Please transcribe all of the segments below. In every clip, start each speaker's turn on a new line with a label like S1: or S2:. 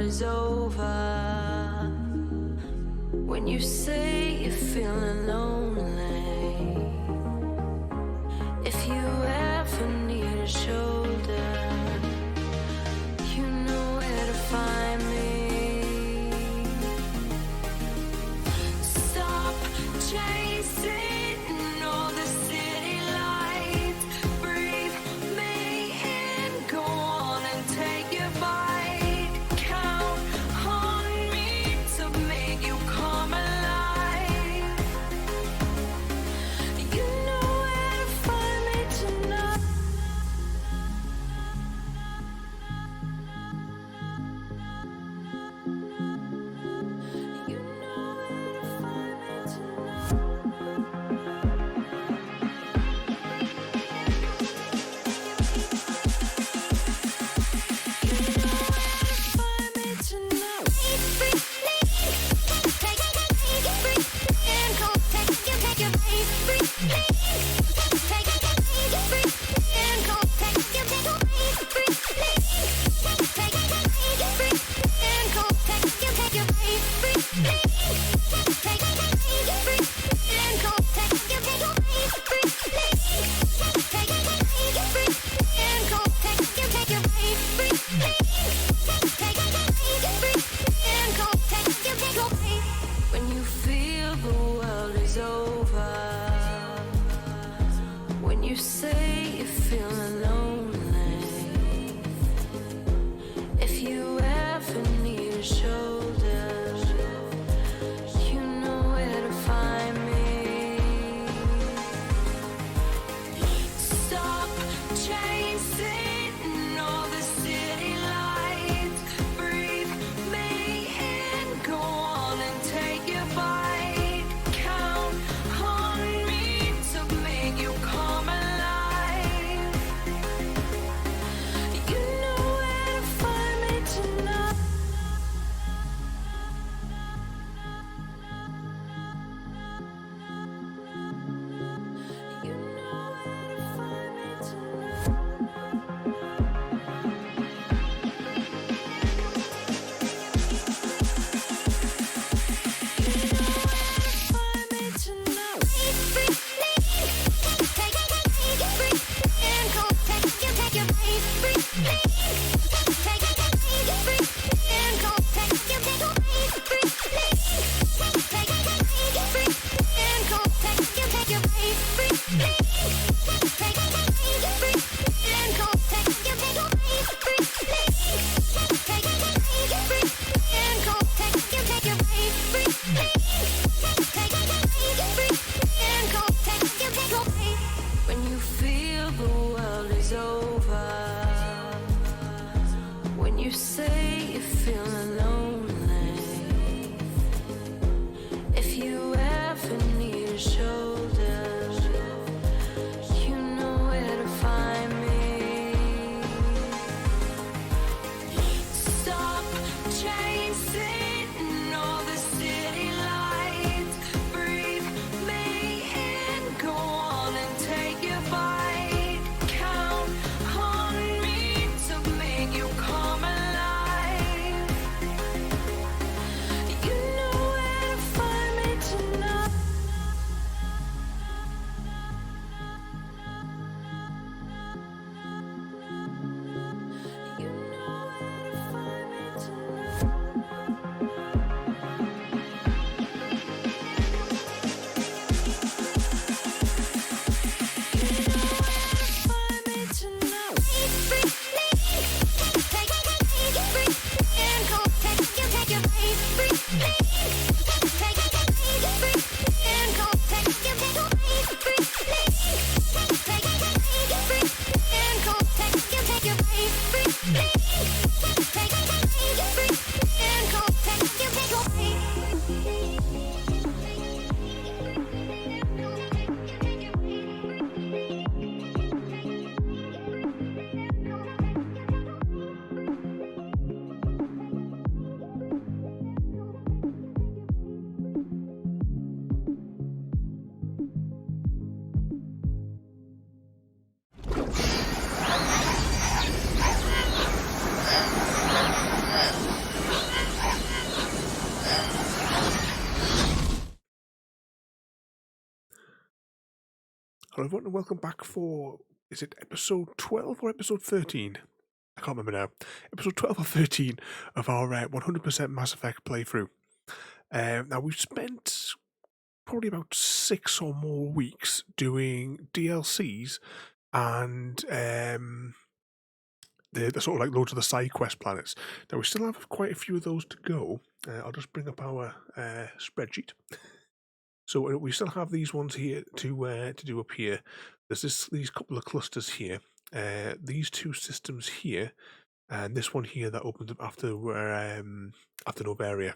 S1: is over, when you say you're feeling lonely, if you ever need a shoulder, you know where to find me. Stop chasing all the city lights, breathe me in, go on and take your bite, count on me to make you come alive. You know where to find me tonight. You know where to find me tonight. When you feel the world is over, when you say you're feeling lonely, if you ever need a shoulder, you know where to find me. Stop chasing all the city lights, breathe me in, go on and take your bite, count on me to make you come alive. You know where to find me tonight. You know where to find me tonight. Find me tonight. When you feel the world is over, when you say you're feeling lonely, if you ever need a shoulder, you know where to find me. Stop chasing all the city lights, breathe me in, go on and take your bite, count on me to make you come alive.
S2: Hello everyone and welcome back for, is it episode 12 or episode 13? I can't remember now. Episode 12 or 13 of our 100% Mass Effect playthrough. Now we've spent probably about 6 or more weeks doing DLCs and the sort of like loads of the side quest planets. Now we still have quite a few of those to go. I'll just bring up our spreadsheet. So we still have these ones here to do up here. There's these couple of clusters here. These two systems here, and this one here that opens up after Noveria.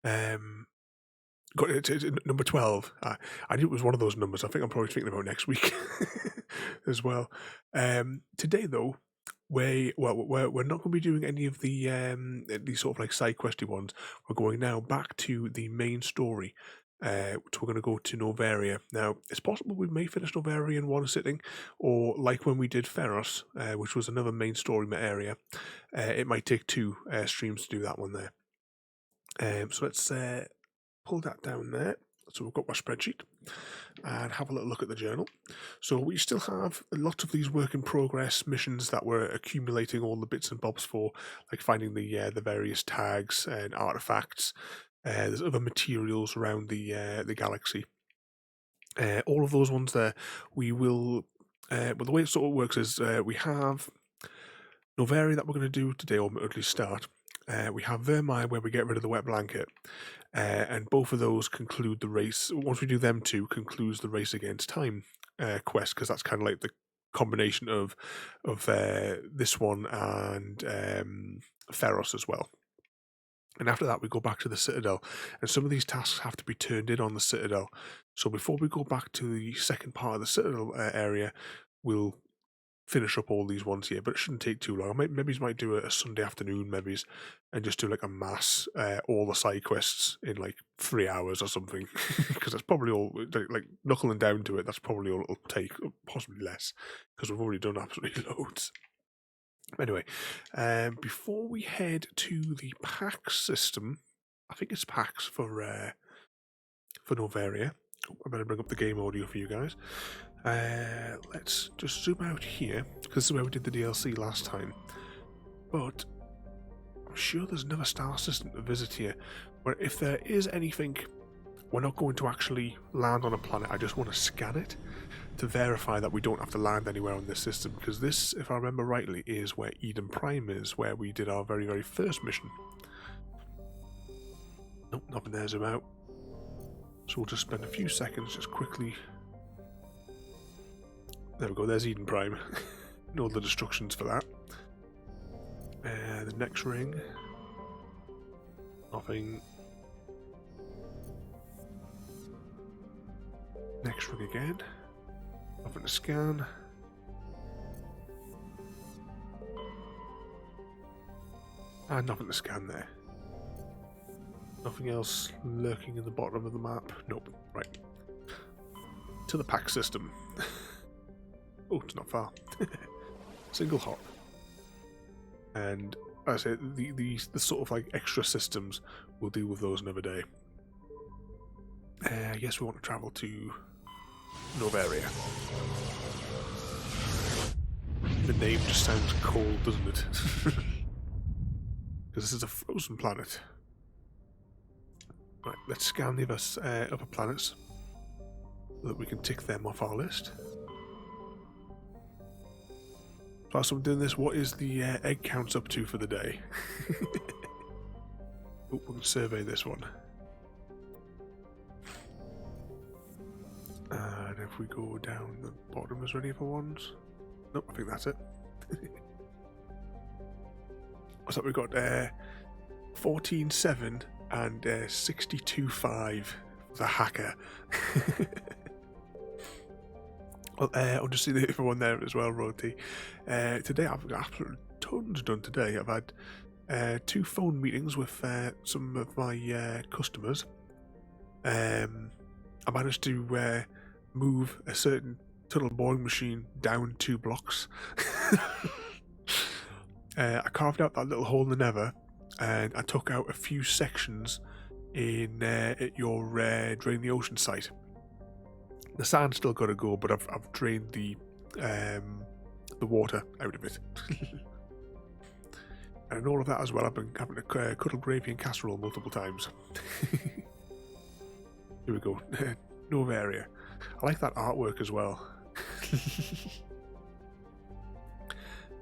S2: Got it, number 12. I knew it was one of those numbers. I think I'm probably thinking about next week as well. Today though, we're not going to be doing any of these sort of like side questy ones. We're going now back to the main story. So we're going to go to Noveria. Now, it's possible we may finish Noveria in one sitting, or like when we did Feros, which was another main story area, it might take 2 streams to do that one there. So let's pull that down there. So we've got our spreadsheet and have a little look at the journal. So we still have a lot of these work in progress missions that we're accumulating all the bits and bobs for, like finding the various tags and artifacts. There's other materials around the galaxy. All of those ones there, we will. But the way it sort of works is we have Noveria that we're going to do today, or at least start. We have Vermeer where we get rid of the wet blanket, and both of those conclude the race. Once we do them two, concludes the race against time quest, because that's kind of like the combination of this one and Feros as well. And after that, we go back to the Citadel, and some of these tasks have to be turned in on the Citadel. So before we go back to the second part of the Citadel area, we'll finish up all these ones here, but it shouldn't take too long. Maybe we might do a Sunday afternoon, maybe, and just do like a mass, all the side quests in like 3 hours or something, because that's probably all, like knuckling down to it, that's probably all it'll take, possibly less, because we've already done absolutely loads. Anyway, before we head to the PAX system, I think it's PAX for Noveria. I better bring up the game audio for you guys. Let's just zoom out here, because this is where we did the DLC last time. But I'm sure there's another star system to visit here, where if there is anything, we're not going to actually land on a planet. I just want to scan it to verify that we don't have to land anywhere on this system, because this, if I remember rightly, is where Eden Prime is, where we did our very, very first mission. Nope, nothing there, zoom out. So we'll just spend a few seconds just quickly. There we go, there's Eden Prime. And all the destructions for that. The next ring. Nothing. Next ring again. Nothing to scan. And nothing to scan there. Nothing else lurking in the bottom of the map. Nope. Right. To the PAX system. Oh, it's not far. Single hop. And as I say, the sort of like extra systems, we'll deal with those another day. Yes, we want to travel to Noveria. The name just sounds cold, doesn't it? Because this is a frozen planet. Right, let's scan the other planets so that we can tick them off our list. Whilst I'm doing this, what is the egg counts up to for the day? Oh, we can survey this one. And if we go down the bottom, is there any other ones? Nope, I think that's it. So we've got 14.7 and 62.5 the hacker. Well, I'll just see the other one there as well, Roti. Today I've got absolutely tons done today. I've had 2 phone meetings with some of my customers. I managed to move a certain tunnel boring machine down 2 blocks. I carved out that little hole in the nether, and I took out a few sections in at your Drain the Ocean site. The sand's still got to go, but I've drained the water out of it. And in all of that as well, I've been having to cuddle gravy and casserole multiple times. Here we go. Noveria. I like that artwork as well.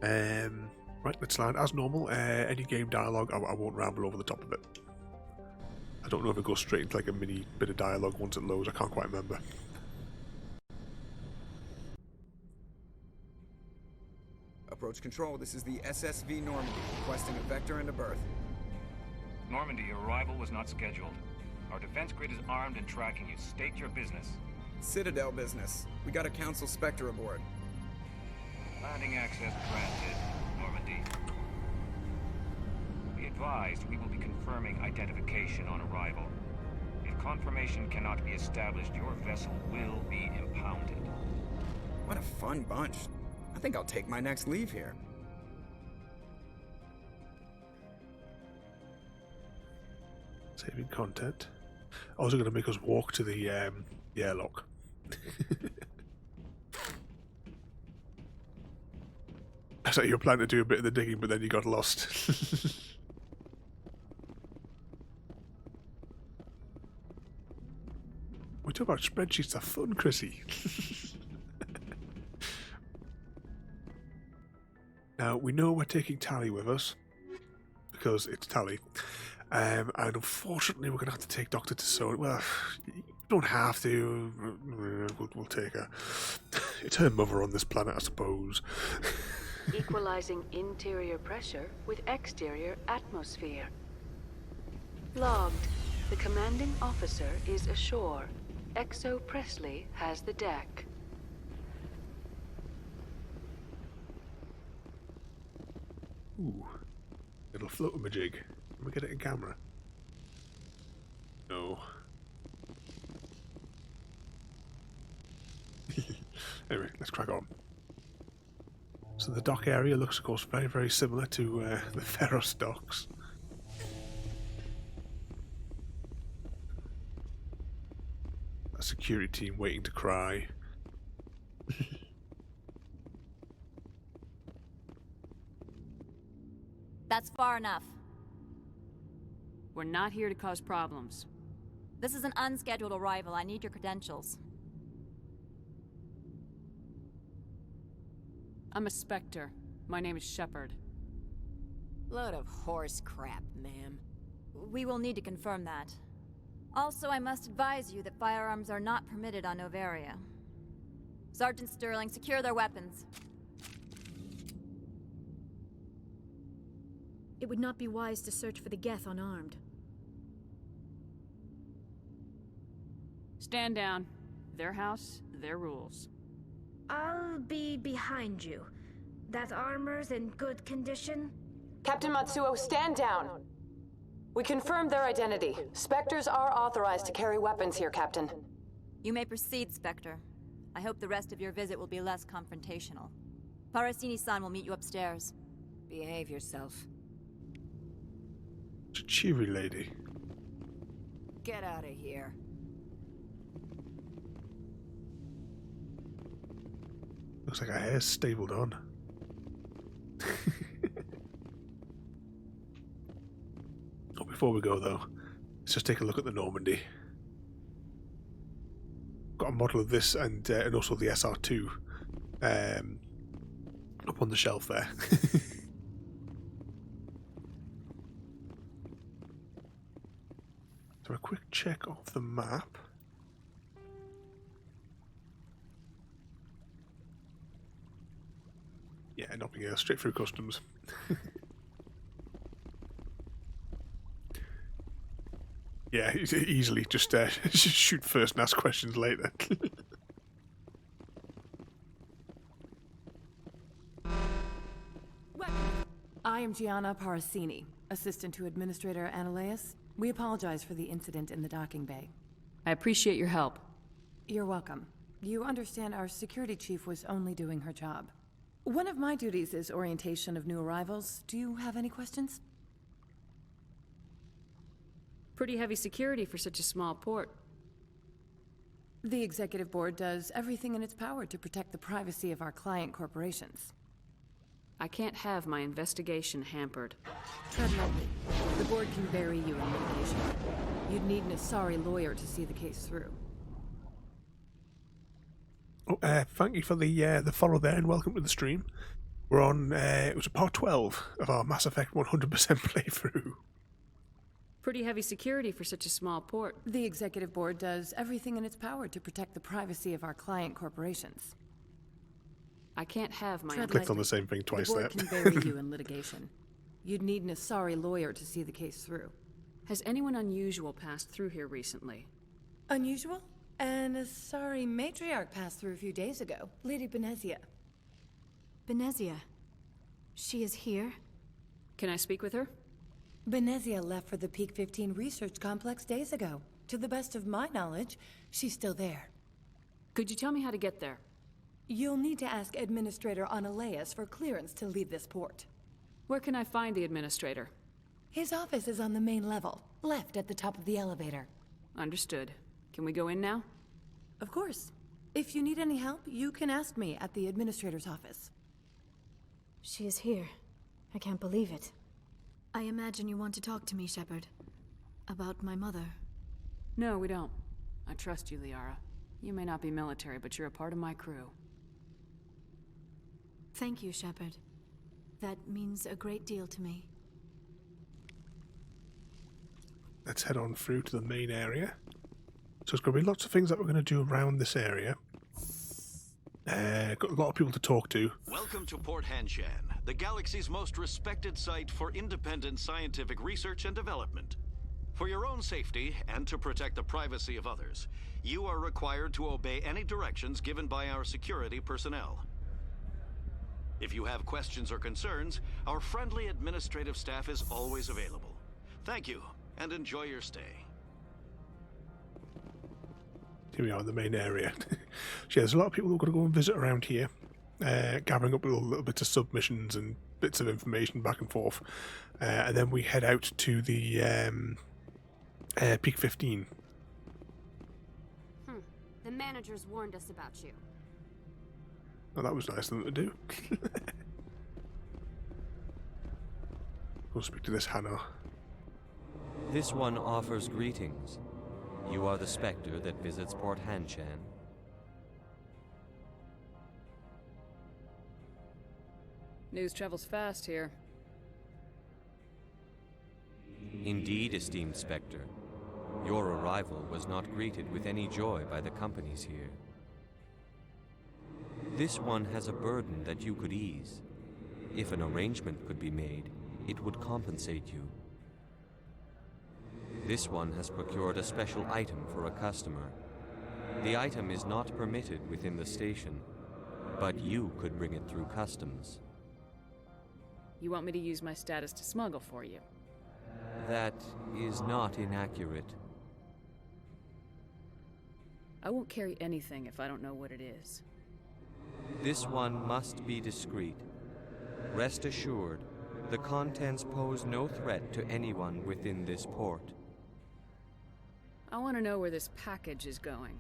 S2: Right, let's land as normal. Any game dialogue, I won't ramble over the top of it. I don't know if it goes straight into like a mini bit of dialogue once it loads. I can't quite remember.
S3: Approach control, this is the SSV Normandy, requesting a vector and a berth.
S4: Normandy, your arrival was not scheduled. Our defense grid is armed and tracking you. State your business.
S3: Citadel business. We got a Council Spectre aboard.
S4: Landing access granted, Normandy. Be advised, we will be confirming identification on arrival. If confirmation cannot be established, your vessel will be impounded.
S3: What a fun bunch. I think I'll take my next leave here.
S2: Saving content. Also going to make us walk to the airlock. I thought you were planning to do a bit of the digging, but then you got lost. We talk about spreadsheets are fun, Chrissy. Now, we know we're taking Tally with us, because it's Tally. And unfortunately, we're going to have to take Dr. Tissot. Well, you don't have to. We'll take her. It's her mother on this planet, I suppose.
S5: Equalizing interior pressure with exterior atmosphere. Logged. The commanding officer is ashore. Exo Presley has the deck.
S2: Ooh. Little float-a-majig. Can we get it in camera? No. Anyway, let's crack on. So the dock area looks, of course, very, very similar to the Ferros docks. A security team waiting to cry.
S6: That's far enough.
S7: We're not here to cause problems.
S6: This is an unscheduled arrival. I need your credentials.
S7: I'm a Spectre. My name is Shepard.
S8: Load of horse crap, ma'am.
S6: We will need to confirm that. Also, I must advise you that firearms are not permitted on Noveria. Sergeant Sterling, secure their weapons.
S9: It would not be wise to search for the Geth unarmed.
S7: Stand down. Their house, their rules.
S9: I'll be behind you. That armor's in good condition?
S10: Captain Matsuo, stand down! We confirmed their identity. Spectres are authorized to carry weapons here, Captain.
S6: You may proceed, Spectre. I hope the rest of your visit will be less confrontational. Parasini-san will meet you upstairs.
S8: Behave yourself.
S2: It's a cheery lady.
S8: Get out of here.
S2: Looks like her hair's stapled on. Oh, before we go though, let's just take a look at the Normandy. Got a model of this and also the SR2 up on the shelf there. So a quick check of the map. Yeah, nothing else. Straight through customs. Yeah, easily. Just shoot first and ask questions later.
S11: I am Gianna Parasini, assistant to Administrator Ananias. We apologize for the incident in the docking bay.
S7: I appreciate your help.
S11: You're welcome. You understand our security chief was only doing her job. One of my duties is orientation of new arrivals. Do you have any questions?
S7: Pretty heavy security for such a small port.
S11: The Executive Board does everything in its power to protect the privacy of our client corporations.
S7: I can't have my investigation hampered.
S11: Tread lightly. The Board can bury you in litigation. You'd need an Asari lawyer to see the case through.
S2: Oh, thank you for the follow there, and welcome to the stream. We're on, it was part 12 of our Mass Effect 100% playthrough.
S7: Pretty heavy security for such a small port.
S11: The Executive Board does everything in its power to protect the privacy of our client corporations.
S7: I can't have my...
S2: Clicked on the same thing twice there.
S11: The Board can bury you in litigation. You'd need an Asari lawyer to see the case through.
S7: Has anyone unusual passed through here recently?
S11: Unusual? An Asari matriarch passed through a few days ago. Lady Benezia.
S12: Benezia? She is here?
S7: Can I speak with her?
S11: Benezia left for the Peak 15 research complex days ago. To the best of my knowledge, she's still there.
S7: Could you tell me how to get there?
S11: You'll need to ask Administrator Analeas for clearance to leave this port.
S7: Where can I find the Administrator?
S11: His office is on the main level, left at the top of the elevator.
S7: Understood. Can we go in now?
S11: Of course. If you need any help, you can ask me at the Administrator's office.
S12: She is here. I can't believe it. I imagine you want to talk to me, Shepard. About my mother.
S7: No, we don't. I trust you, Liara. You may not be military, but you're a part of my crew.
S12: Thank you, Shepard. That means a great deal to me.
S2: Let's head on through to the main area. So there's going to be lots of things that we're going to do around this area. Got a lot of people to talk to.
S13: Welcome to Port Hanshan, the galaxy's most respected site for independent scientific research and development. For your own safety and to protect the privacy of others, you are required to obey any directions given by our security personnel. If you have questions or concerns, our friendly administrative staff is always available. Thank you, and enjoy your stay.
S2: Here we are in the main area. So yeah, there's a lot of people who've got to go and visit around here, gathering up little bits of submissions and bits of information back and forth. And then we head out to the Peak 15.
S14: The managers warned us about you.
S2: Oh, that was nice of them to do. We'll speak to this Hannah.
S15: This one offers greetings. You are the Spectre that visits Port Hanshan.
S7: News travels fast here.
S15: Indeed, esteemed Spectre. Your arrival was not greeted with any joy by the companies here. This one has a burden that you could ease. If an arrangement could be made, it would compensate you. This one has procured a special item for a customer. The item is not permitted within the station, but you could bring it through customs.
S7: You want me to use my status to smuggle for you?
S15: That is not inaccurate.
S7: I won't carry anything if I don't know what it is.
S15: This one must be discreet. Rest assured, the contents pose no threat to anyone within this port.
S7: I want to know where this package is going.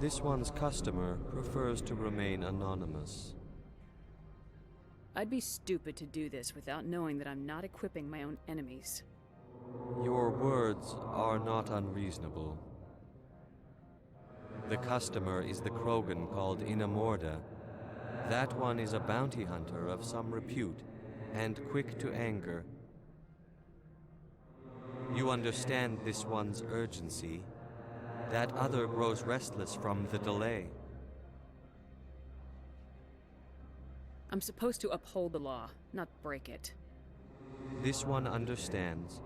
S15: This one's customer prefers to remain anonymous.
S7: I'd be stupid to do this without knowing that I'm not equipping my own enemies.
S15: Your words are not unreasonable. The customer is the Krogan called Inamorda. That one is a bounty hunter of some repute, and quick to anger. You understand this one's urgency. That other grows restless from the delay.
S7: I'm supposed to uphold the law, not break it.
S15: This one understands.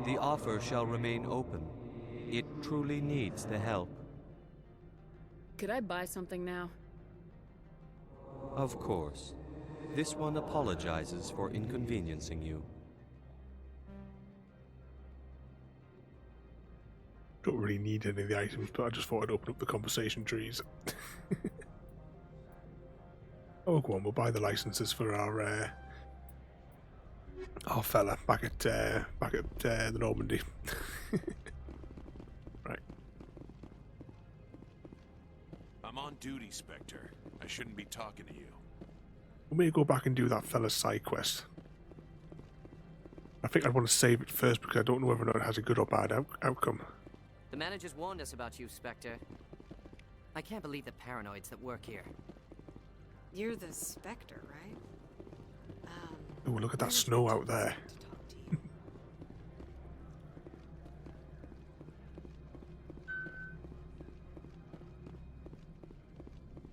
S15: The offer shall remain open. It truly needs the help.
S7: Could I buy something now?
S15: Of course. This one apologizes for inconveniencing you.
S2: Don't really need any of the items, but I just thought I'd open up the conversation trees. Oh, go on, we'll buy the licenses for our fella back at the Normandy. Right.
S16: duty, Spectre. I shouldn't be talking to you.
S2: We may go back and do that fella's side quest. I think I'd want to save it first because I don't know whether or not it has a good or bad outcome.
S17: The managers warned us about you, Spectre. I can't believe the paranoids that work here.
S18: You're the Spectre, right?
S2: Oh, look at that snow out there.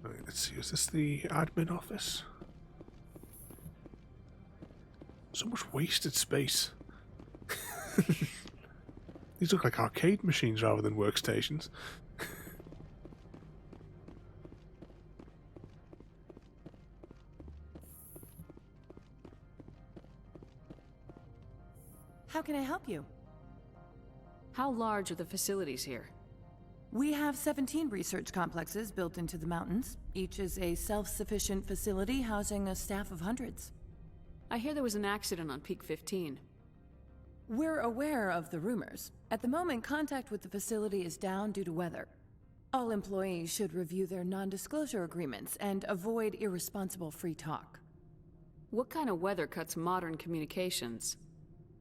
S2: Right, let's see, is this the admin office? So much wasted space. These look like arcade machines rather than workstations.
S11: How can I help you?
S7: How large are the facilities here?
S11: We have 17 research complexes built into the mountains. Each is a self-sufficient facility housing a staff of hundreds.
S7: I hear there was an accident on Peak 15.
S11: We're aware of the rumors. At the moment, contact with the facility is down due to weather. All employees should review their non-disclosure agreements and avoid irresponsible free talk.
S7: What kind of weather cuts modern communications?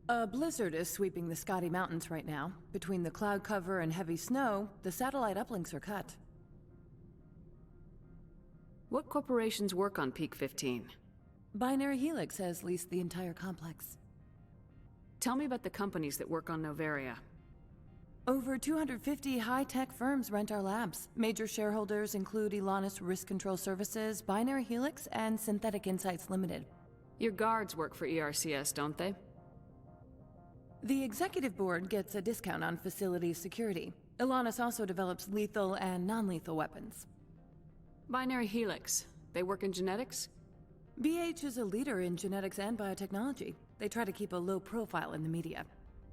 S11: A blizzard is sweeping the Scotty Mountains right now. Between the cloud cover and heavy snow, the satellite uplinks are cut.
S7: What corporations work on Peak 15?
S11: Binary Helix has leased the entire complex.
S7: Tell me about the companies that work on Noveria.
S11: Over 250 high-tech firms rent our labs. Major shareholders include Elanus Risk Control Services, Binary Helix, and Synthetic Insights Limited.
S7: Your guards work for ERCS, don't they?
S11: The executive board gets a discount on facility security. Elanus also develops lethal and non-lethal weapons.
S7: Binary Helix. They work in genetics?
S11: BH is a leader in genetics and biotechnology. They try to keep a low profile in the media.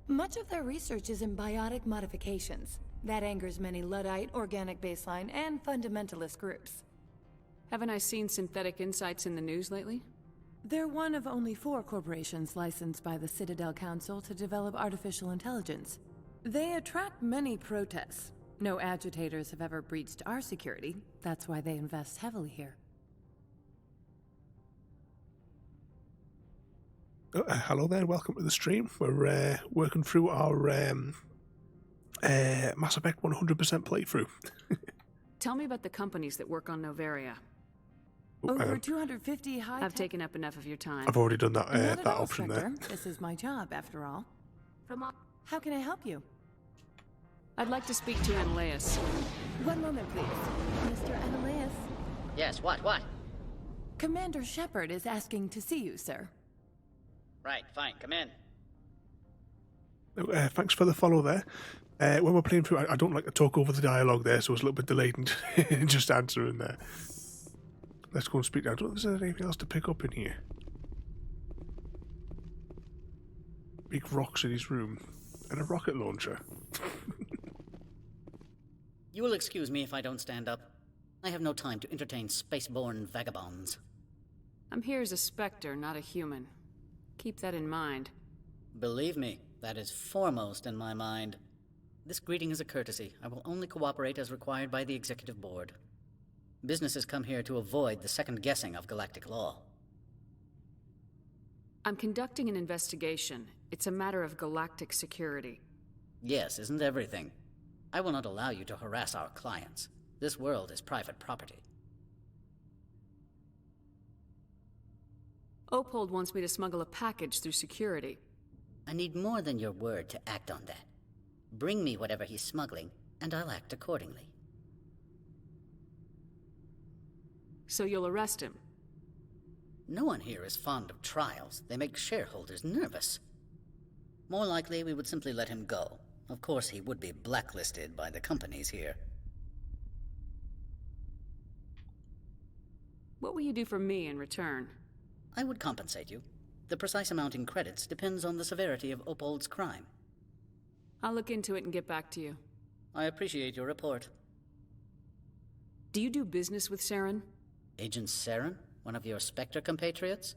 S11: Much of their research is in biotic modifications. That angers many Luddite, organic baseline, and fundamentalist groups.
S7: Haven't I seen Synthetic Insights in the news lately?
S11: They're one of only 4 corporations licensed by the Citadel Council to develop artificial intelligence. They attract many protests. No agitators have ever breached our security. That's why they invest heavily here.
S2: Hello there, welcome to the stream. We're working through our Mass Effect 100% playthrough.
S7: Tell me about the companies that work on Noveria.
S11: Over 250 high.
S7: I've taken up enough of your time.
S2: I've already done that
S11: Not at
S2: that
S11: all,
S2: option
S11: Spectre.
S2: there.
S11: This is my job, after all. How can I help you?
S7: I'd like to speak to Analeas.
S11: One moment, please. Mr. Analeas.
S19: Yes, what?
S11: Commander Shepard is asking to see you, sir.
S19: Right, fine, come in.
S2: Thanks for the follow there. When we're playing through, I don't like to talk over the dialogue there, so it's a little bit delayed and just answering there. Let's go and speak now. I don't know if there's anything else to pick up in here. Big rocks in his room. And a rocket launcher.
S19: You will excuse me if I don't stand up. I have no time to entertain spaceborne vagabonds.
S7: I'm here as a Spectre, not a human. Keep that in mind.
S19: Believe me, that is foremost in my mind. This greeting is a courtesy. I will only cooperate as required by the Executive Board. Businesses come here to avoid the second guessing of galactic law.
S7: I'm conducting an investigation. It's a matter of galactic security.
S19: Yes, isn't everything? I will not allow you to harass our clients. This world is private property.
S7: Opold wants me to smuggle a package through security.
S19: I need more than your word to act on that. Bring me whatever he's smuggling, and I'll act accordingly.
S7: So you'll arrest him?
S19: No one here is fond of trials. They make shareholders nervous. More likely, we would simply let him go. Of course, he would be blacklisted by the companies here.
S7: What will you do for me in return?
S19: I would compensate you. The precise amount in credits depends on the severity of Opold's crime.
S7: I'll look into it and get back to you.
S19: I appreciate your report.
S7: Do you do business with Saren?
S19: Agent Saren? One of your Spectre compatriots?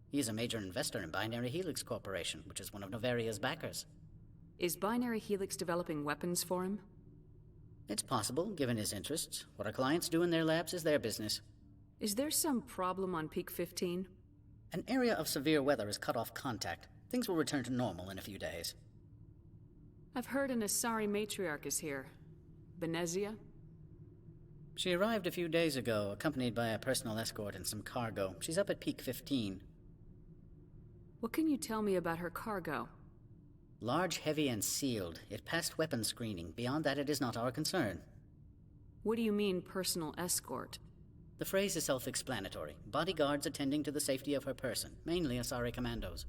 S19: He is a major investor in Binary Helix Corporation, which is one of Noveria's backers.
S7: Is Binary Helix developing weapons for him?
S19: It's possible, given his interests. What our clients do in their labs is their business.
S7: Is there some problem on Peak 15?
S19: An area of severe weather has cut off contact. Things will return to normal in a few days.
S7: I've heard an Asari matriarch is here. Benezia?
S19: She arrived a few days ago, accompanied by a personal escort and some cargo. She's up at Peak 15.
S7: What can you tell me about her cargo?
S19: Large, heavy, and sealed. It passed weapons screening. Beyond that, it is not our concern.
S7: What do you mean, personal escort?
S19: The phrase is self-explanatory. Bodyguards attending to the safety of her person, mainly Asari commandos.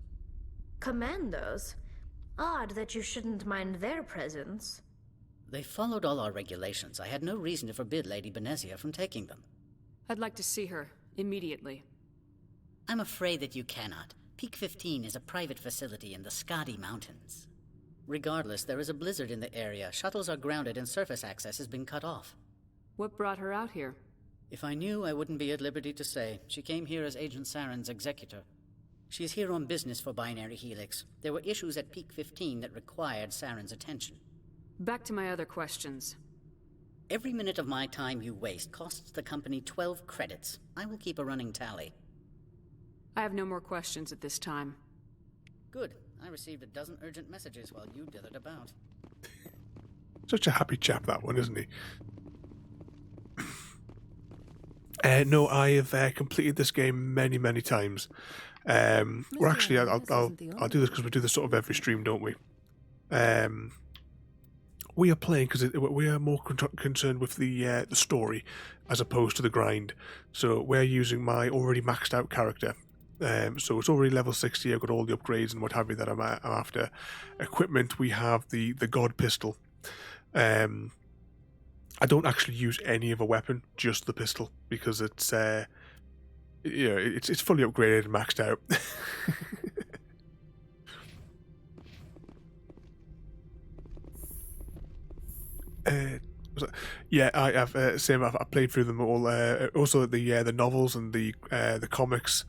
S9: Commandos? Odd that you shouldn't mind their presence.
S19: They followed all our regulations. I had no reason to forbid Lady Benezia from taking them.
S7: I'd like to see her, immediately.
S19: I'm afraid that you cannot. Peak 15 is a private facility in the Skadi Mountains. Regardless, there is a blizzard in the area. Shuttles are grounded and surface access has been cut off.
S7: What brought her out here?
S19: If I knew, I wouldn't be at liberty to say. She came here as Agent Saren's executor. She's here on business for Binary Helix. There were issues at Peak 15 that required Saren's attention.
S7: Back to my other questions.
S19: Every minute of my time you waste costs the company 12 credits. I will keep a running tally.
S7: I have no more questions at this time.
S19: Good. I received a dozen urgent messages while you dithered about.
S2: Such a happy chap, that one, isn't he? No, I have completed this game many, many times. Well, actually, I'll do this because we do this sort of every stream, don't we? We are playing because we are more concerned with the story as opposed to the grind. So we're using my already maxed out character. So it's already level 60. I've got all the upgrades and what have you that I'm after. Equipment, we have the God pistol. I don't actually use any of a weapon, just the pistol, because it's it's fully upgraded and maxed out. Yeah, I have same. I've played through them all. Also the novels and the comics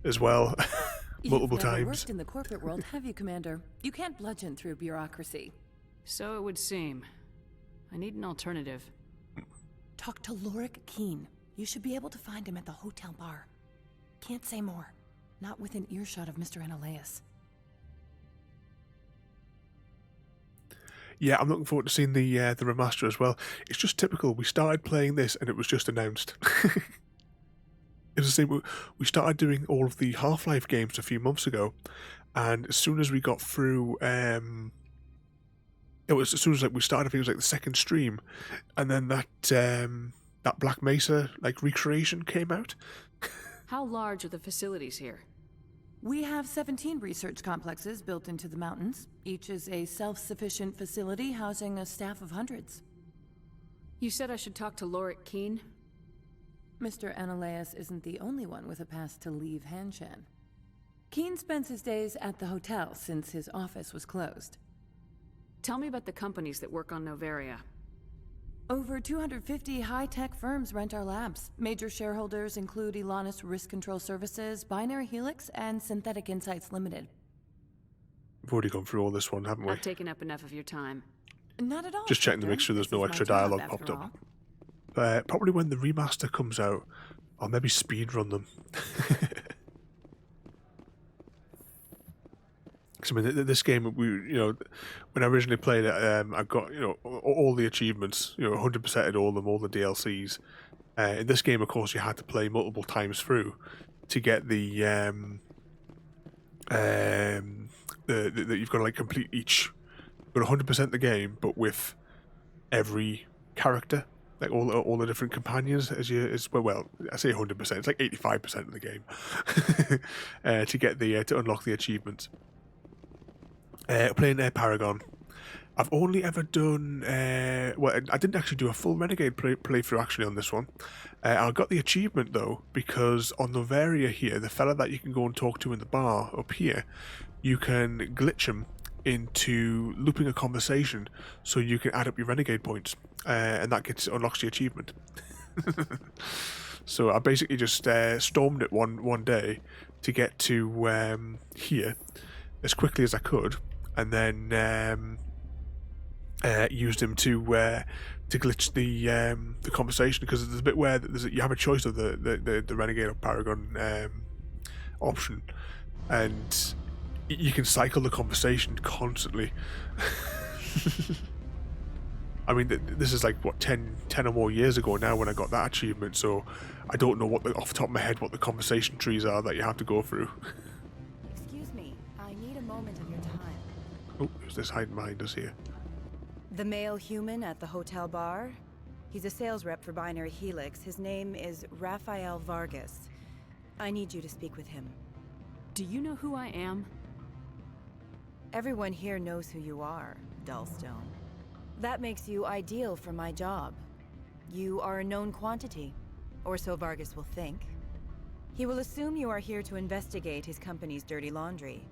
S2: as well, multiple
S11: You've never
S2: times.
S11: worked in the corporate world, have you, Commander? You can't bludgeon through bureaucracy.
S7: So it would seem. I need an alternative.
S11: Talk to Lorik Keen. You should be able to find him at the hotel bar. Can't say more. Not within earshot of Mr. Analaeus.
S2: Yeah, I'm looking forward to seeing the remaster as well. It's just typical. We started playing this and it was just announced. It was the same. We started doing all of the Half-Life games a few months ago, and as soon as we got through, it was as soon as we started. I think it was the second stream, and then that Black Mesa recreation came out.
S7: How large are the facilities here?
S11: We have 17 research complexes built into the mountains. Each is a self-sufficient facility housing a staff of hundreds.
S7: You said I should talk to Lorik Keen?
S11: Mr. Analaeus isn't the only one with a pass to leave Hanshan. Keen spends his days at the hotel since his office was closed.
S7: Tell me about the companies that work on Noveria.
S11: Over 250 high-tech firms rent our labs. Major shareholders include Elanus Risk Control Services, Binary Helix, and Synthetic Insights Limited.
S2: We've already gone through all this one, haven't we?
S7: I've taken up enough of your time.
S11: Not at all.
S2: Just checking to make sure there's no extra dialogue popped up. Probably when the remaster comes out, I'll maybe speedrun them. I mean, this game, when I originally played it, I got all the achievements, 100%ed all of them, all the DLCs. In this game, of course, you had to play multiple times through to get the you've got to complete each. You've got 100% the game, but with every character. All the different companions well, I say 100%. It's 85% of the game to get to unlock the achievements. Playing Paragon, I've only ever done. I didn't actually do a full Renegade playthrough actually on this one. I got the achievement though because on Noveria here, the fella that you can go and talk to in the bar up here, you can glitch him into looping a conversation so you can add up your Renegade points, and that unlocks the achievement. So I basically just stormed it one day to get to here as quickly as I could, and then used him to glitch the conversation, because there's a bit where you have a choice of the Renegade or Paragon option, and you can cycle the conversation constantly. I mean, this is like, what, 10 or more years ago now when I got that achievement, so I don't know off the top of my head what the conversation trees are that you have to go through.
S20: Excuse me, I need a moment of your time.
S2: Oh, who's this hiding behind us here?
S20: The male human at the hotel bar? He's a sales rep for Binary Helix. His name is Rafael Vargas. I need you to speak with him.
S7: Do you know who I am?
S20: Everyone here knows who you are, Dullstone. That makes you ideal for my job. You are a known quantity, or so Vargas will think. He will assume you are here to investigate his company's dirty laundry.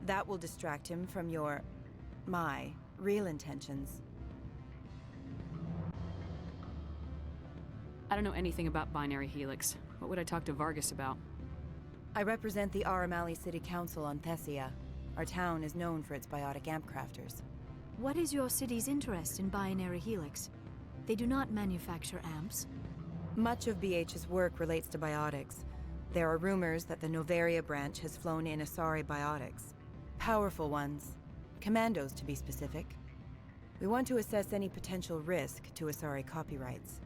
S20: That will distract him from my real intentions.
S7: I don't know anything about Binary Helix. What would I talk to Vargas about?
S20: I represent the Aramali City Council on Thessia. Our town is known for its biotic amp crafters.
S12: What is your city's interest in Binary Helix? They do not manufacture amps.
S20: Much of BH's work relates to biotics. There are rumors that the Noveria branch has flown in Asari biotics. Powerful ones. Commandos, to be specific. We want to assess any potential risk to Asari copyrights.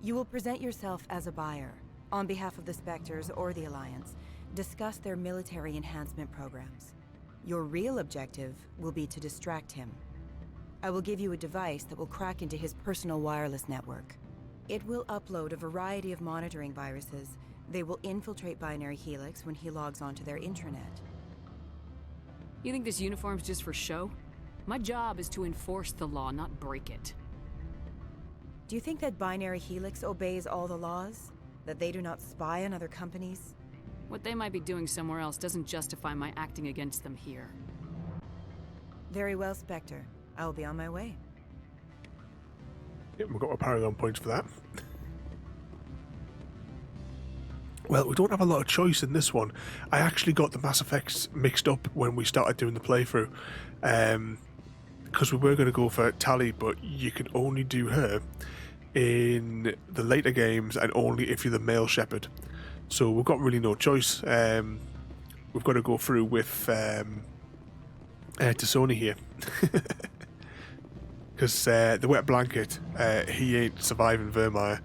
S20: You will present yourself as a buyer, on behalf of the Spectres or the Alliance. Discuss their military enhancement programs. Your real objective will be to distract him. I will give you a device that will crack into his personal wireless network. It will upload a variety of monitoring viruses. They will infiltrate Binary Helix when he logs onto their intranet.
S7: You think this uniform's just for show? My job is to enforce the law, not break it.
S20: Do you think that Binary Helix obeys all the laws? That they do not spy on other companies?
S7: What they might be doing somewhere else doesn't justify my acting against them here.
S20: Very well, Spectre. I will be on my way.
S2: Yep, we've got our Paragon points for that. Well, we don't have a lot of choice in this one. I actually got the Mass Effects mixed up when we started doing the playthrough. Because we were going to go for Tali, but you can only do her in the later games and only if you're the male Shepard. So we've got really no choice. We've got to go through with Tassoni here. Because the wet blanket, he ain't surviving Vermeer.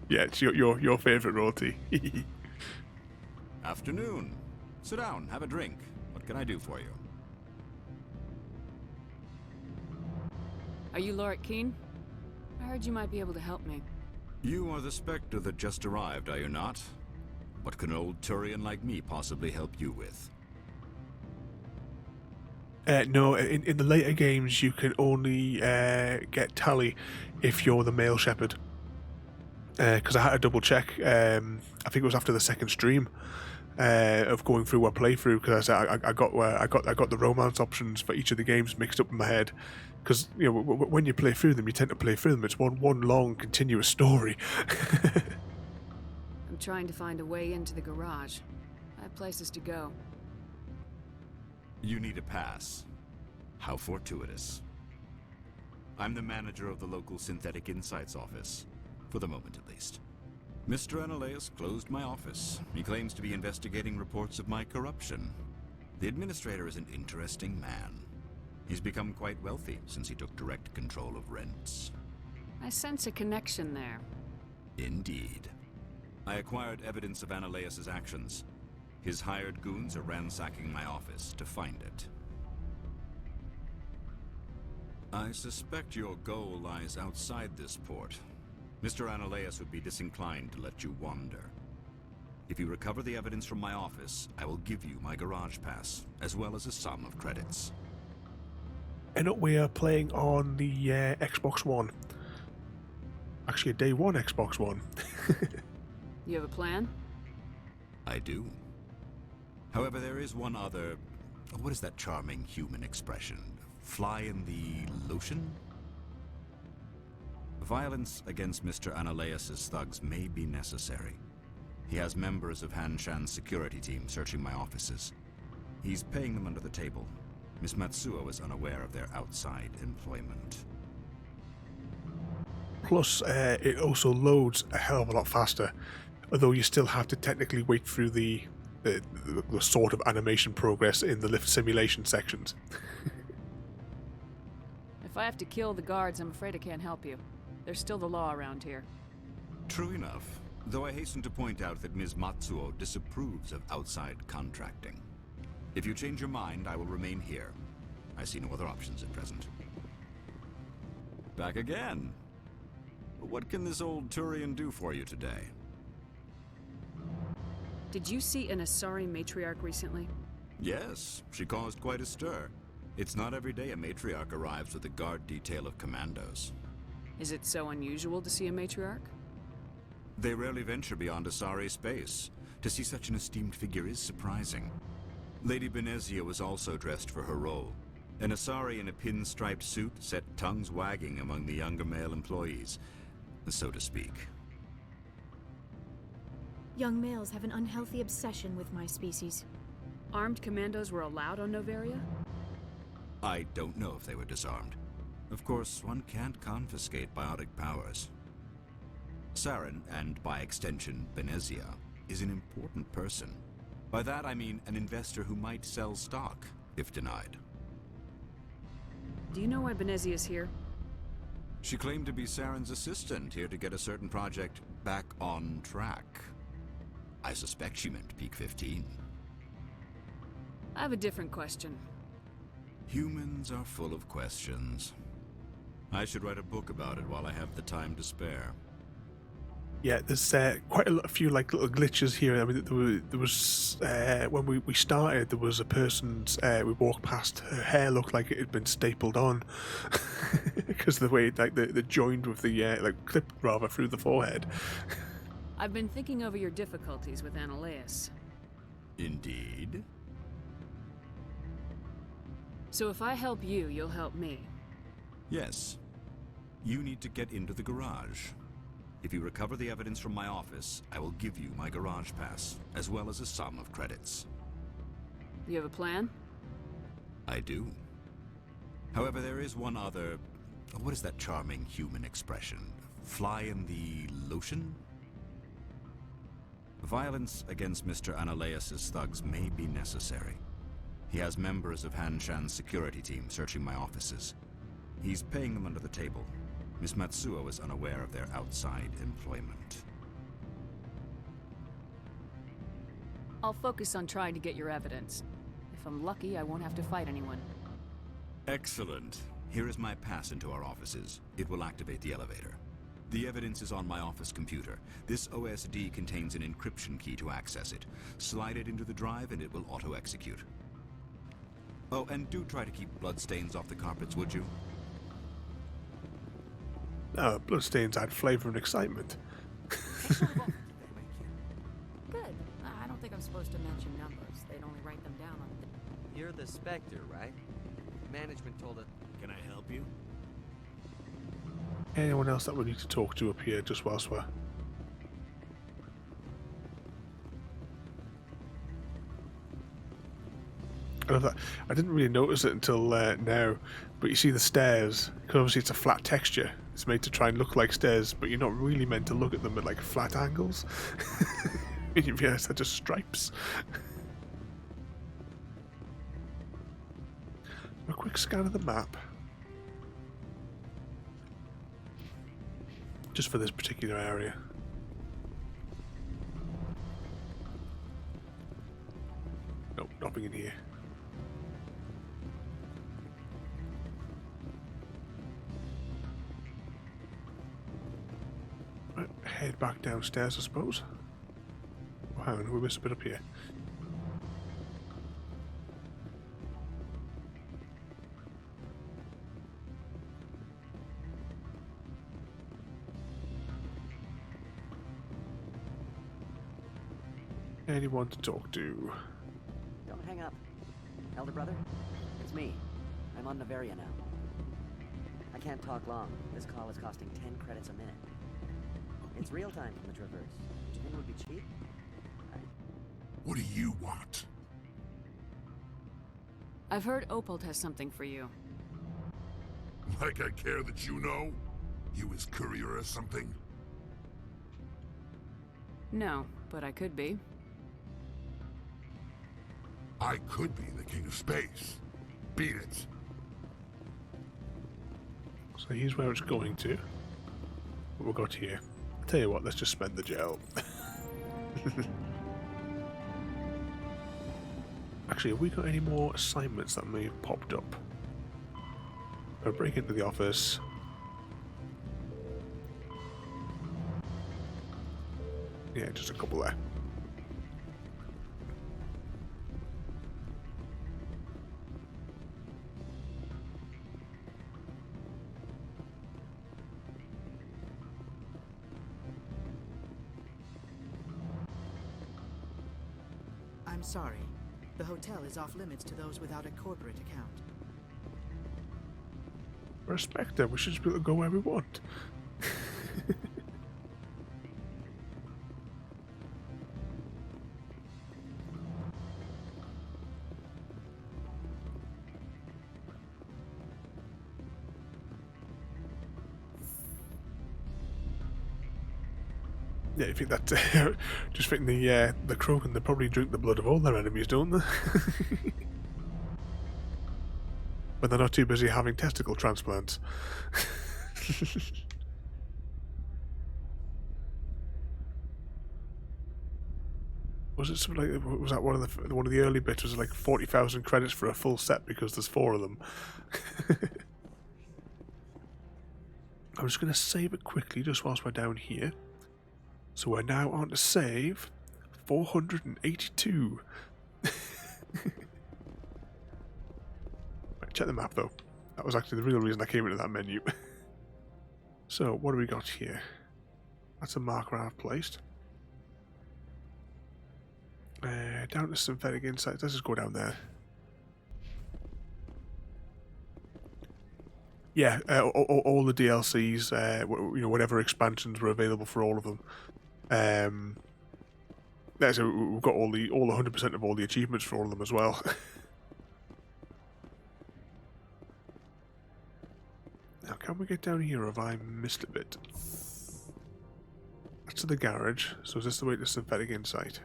S2: Yeah, it's your favourite role, T.
S16: Afternoon. Sit down, have a drink. What can I do for you?
S7: Are you Lorik Keen? I heard you might be able to help me.
S16: You are the Spectre that just arrived, are you not? What can an old Turian like me possibly help you with?
S2: No, in the later games you can only get Tali if you're the male Shepard. Because I had to double check. I think it was after the second stream of going through our playthrough, because I got the romance options for each of the games mixed up in my head. Because when you play through them, you tend to play through them. It's one long continuous story.
S7: I'm trying to find a way into the garage. I have places to go.
S16: You need a pass. How fortuitous. I'm the manager of the local Synthetic Insights office. For the moment, at least. Mr. Analeus closed my office. He claims to be investigating reports of my corruption. The administrator is an interesting man. He's become quite wealthy since he took direct control of rents.
S7: I sense a connection there.
S16: Indeed. I acquired evidence of Analeus's actions. His hired goons are ransacking my office to find it. I suspect your goal lies outside this port. Mr. Analeus would be disinclined to let you wander. If you recover the evidence from my office, I will give you my garage pass, as well as a sum of credits.
S2: And we are playing on the Xbox One. Actually, a day one Xbox One.
S7: You have a plan?
S16: I do. However, there is one other... What is that charming human expression? Fly in the lotion? Violence against Mr. Analeus's thugs may be necessary. He has members of Han Shan's security team searching my offices. He's paying them under the table. Miss Matsuo is unaware of their outside employment.
S2: Plus, it also loads a hell of a lot faster, although you still have to technically wait through the sort of animation progress in the lift simulation sections.
S7: If I have to kill the guards, I'm afraid I can't help you. There's still the law around here.
S16: True enough, though I hasten to point out that Ms. Matsuo disapproves of outside contracting. If you change your mind, I will remain here. I see no other options at present. Back again. What can this old Turian do for you today?
S7: Did you see an Asari matriarch recently?
S16: Yes, she caused quite a stir. It's not every day a matriarch arrives with a guard detail of commandos.
S7: Is it so unusual to see a matriarch?
S16: They rarely venture beyond Asari space. To see such an esteemed figure is surprising. Lady Benezia was also dressed for her role. An Asari in a pinstriped suit set tongues wagging among the younger male employees, so to speak.
S12: Young males have an unhealthy obsession with my species.
S7: Armed commandos were allowed on Noveria?
S16: I don't know if they were disarmed. Of course, one can't confiscate biotic powers. Saren, and by extension, Benezia, is an important person. By that I mean an investor who might sell stock, if denied.
S7: Do you know why Benezia is here?
S16: She claimed to be Saren's assistant, here to get a certain project back on track. I suspect she meant Peak 15.
S7: I have a different question.
S16: Humans are full of questions. I should write a book about it while I have the time to spare.
S2: Yeah, there's quite a few like little glitches here. I mean, there was when we started, there was a person's. We walked past. Her hair looked like it had been stapled on because the way like the joined with the like clipped rather through the forehead.
S7: I've been thinking over your difficulties with Annaleus.
S16: Indeed.
S7: So if I help you, you'll help me.
S16: Yes. You need to get into the garage. If you recover the evidence from my office, I will give you my garage pass, as well as a sum of credits.
S7: You have a plan?
S16: I do. However, there is one other... What is that charming human expression? Fly in the lotion? Violence against Mr. Annaleus' thugs may be necessary. He has members of Han Shan's security team searching my offices. He's paying them under the table. Miss Matsuo is unaware of their outside employment.
S7: I'll focus on trying to get your evidence. If I'm lucky, I won't have to fight anyone.
S16: Excellent. Here is my pass into our offices. It will activate the elevator. The evidence is on my office computer. This OSD contains an encryption key to access it. Slide it into the drive and it will auto-execute. Oh, and do try to keep bloodstains off the carpets, would you?
S2: Bloodstains add flavor and excitement.
S17: Good. I don't think I'm supposed to mention numbers. They'd only write them down on...
S15: You're the Spectre, right? Management told us...
S16: Can I help you?
S2: Anyone else that we need to talk to up here just whilst we're... I love that. I didn't really notice it until now, but you see the stairs, because obviously it's a flat texture. It's made to try and look like stairs, but you're not really meant to look at them at like flat angles. And you realise they're just stripes. A quick scan of the map. Just for this particular area. Nope, nothing in here. Right, head back downstairs, I suppose. Oh, hang on, we missed a bit up here. Anyone to talk to?
S17: Don't hang up. Elder brother, it's me. I'm on Noveria now. I can't talk long. This call is costing 10 credits a minute. It's real time from the Traverse. Do you think it would be cheap?
S21: What do you want?
S7: I've heard Opal has something for you.
S21: Like I care that you know? You his courier or something?
S7: No, but I could be.
S21: I could be the king of space. Beat it.
S2: So here's where it's going to. What we've got here. I'll tell you what, let's just spend the gel. Actually, have we got any more assignments that may have popped up? I'll break into the office. Yeah, just a couple there.
S22: I'm sorry. The hotel is off limits to those without a corporate account.
S2: Respect them, we should just be able to go where we want. Yeah, you think that just think the Krogan, they probably drink the blood of all their enemies, don't they? When they're not too busy having testicle transplants. Was it something like, was that one of the early bits? Was it like 40,000 credits for a full set because there's 4 of them? I'm just going to save it quickly just whilst we're down here. So we're now on to save 482. Right, check the map though. That was actually the real reason I came into that menu. So what do we got here? That's a marker I've placed. Down to synthetic insights. Let's just go down there. Yeah, all the DLCs, you know, whatever expansions were available for all of them. Yeah, so we've got all 100% of all the achievements for all of them as well. Now, can we get down here, or have I missed a bit? That's to the garage, so is this the way to synthetic insight?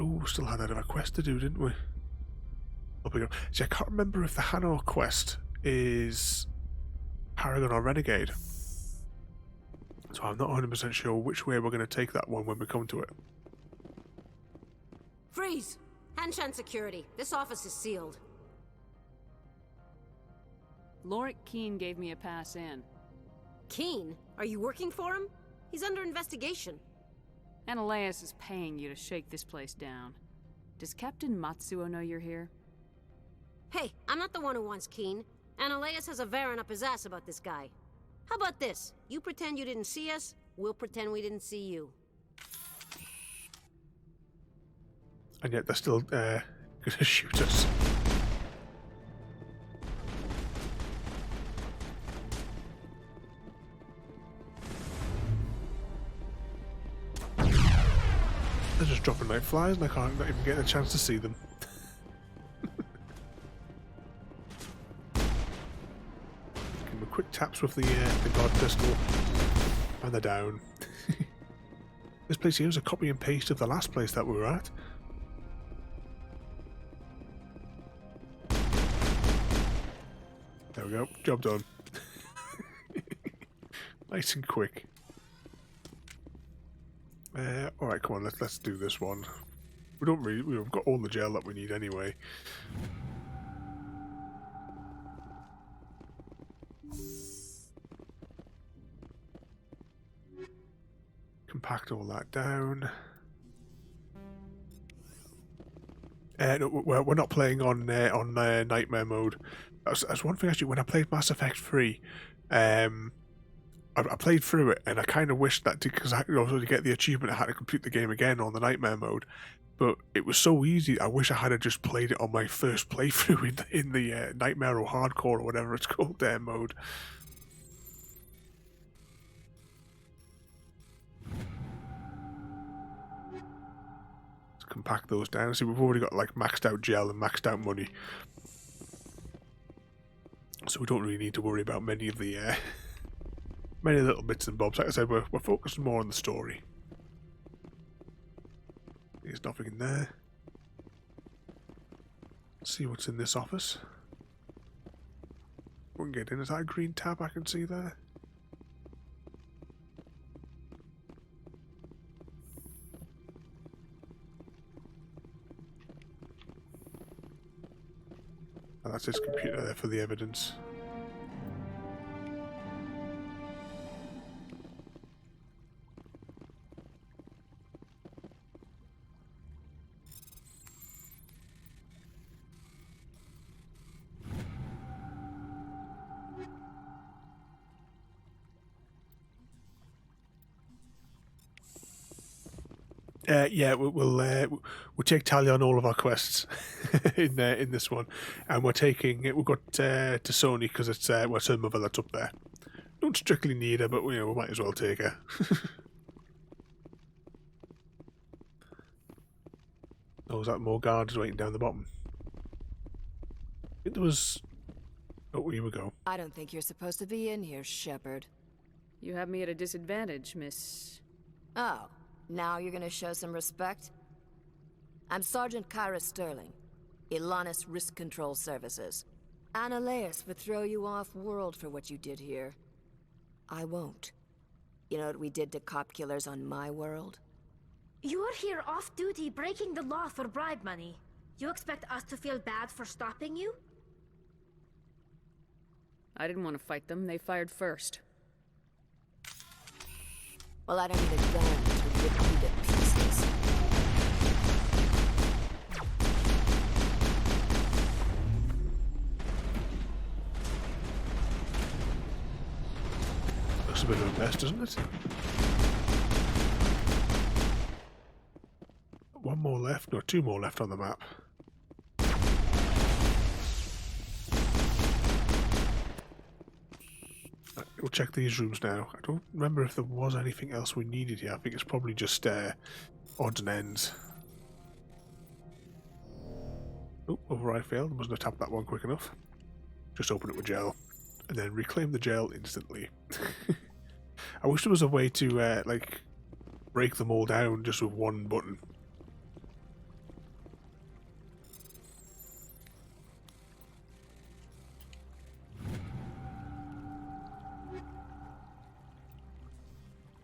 S2: Oh, still had that of a quest to do, didn't we? Up we go. See, I can't remember if the Hanor quest is Paragon or Renegade. So I'm not 100% sure which way we're going to take that one when we come to it.
S14: Freeze! Hanshan security. This office is sealed.
S7: Lorik Keen gave me a pass in.
S14: Keen? Are you working for him? He's under investigation.
S7: Ananias is paying you to shake this place down. Does Captain Matsuo know you're here?
S14: Hey, I'm not the one who wants Keen. Ananias has a Varen up his ass about this guy. How about this? You pretend you didn't see us, we'll pretend we didn't see you.
S2: And yet they're still gonna shoot us. They're just dropping like flies and I can't not even get a chance to see them. Give them quick taps with the guard pistol. And they're down. This place here is a copy and paste of the last place that we were at. There we go, job done. Nice and quick. Alright, come on, let's do this one. We've got all the gel that we need anyway. Compact all that down. No, we're not playing on Nightmare mode. That's one thing actually. When I played Mass Effect 3, I played through it, and I kind of wished that because to get the achievement, I had to complete the game again on the Nightmare mode. But it was so easy. I wish I had just played it on my first playthrough in the Nightmare or Hardcore or whatever it's called mode. can pack those down. See, we've already got like maxed out gel and maxed out money, so we don't really need to worry about many of the many little bits and bobs. Like I said, we're focusing more on the story. There's nothing in there. Let's see what's in this office. We can get in. Is that a green tab I can see there? Oh, that's his computer there for the evidence. Yeah, we'll take tally on all of our quests in this one, and we're taking we've got to Sony because it's her mother that's up there. Don't strictly need her, but we might as well take her. Oh, is that more guards waiting down the bottom? I think there was. Oh, here we go.
S1: I don't think you're supposed to be in here, Shepard.
S7: You have me at a disadvantage, Miss...
S1: Oh, now you're gonna show some respect? I'm Sergeant Kyra Sterling, Ilanis Risk Control Services. Annaleus would throw you off-world for what you did here. I won't. You know what we did to cop killers on my world?
S9: You're here off-duty breaking the law for bribe money. You expect us to feel bad for stopping you?
S7: I didn't want to fight them. They fired first.
S1: Well, I don't need a gun to rip you to pieces.
S2: Looks a bit of a mess, doesn't it? One more left, no, two more left on the map. We'll check these rooms now. I don't remember if there was anything else we needed here. I think it's probably just odds and ends. Oh, override failed. I mustn't have tapped that one quick enough. Just open it with gel. And then reclaim the gel instantly. I wish there was a way to, like, break them all down just with one button.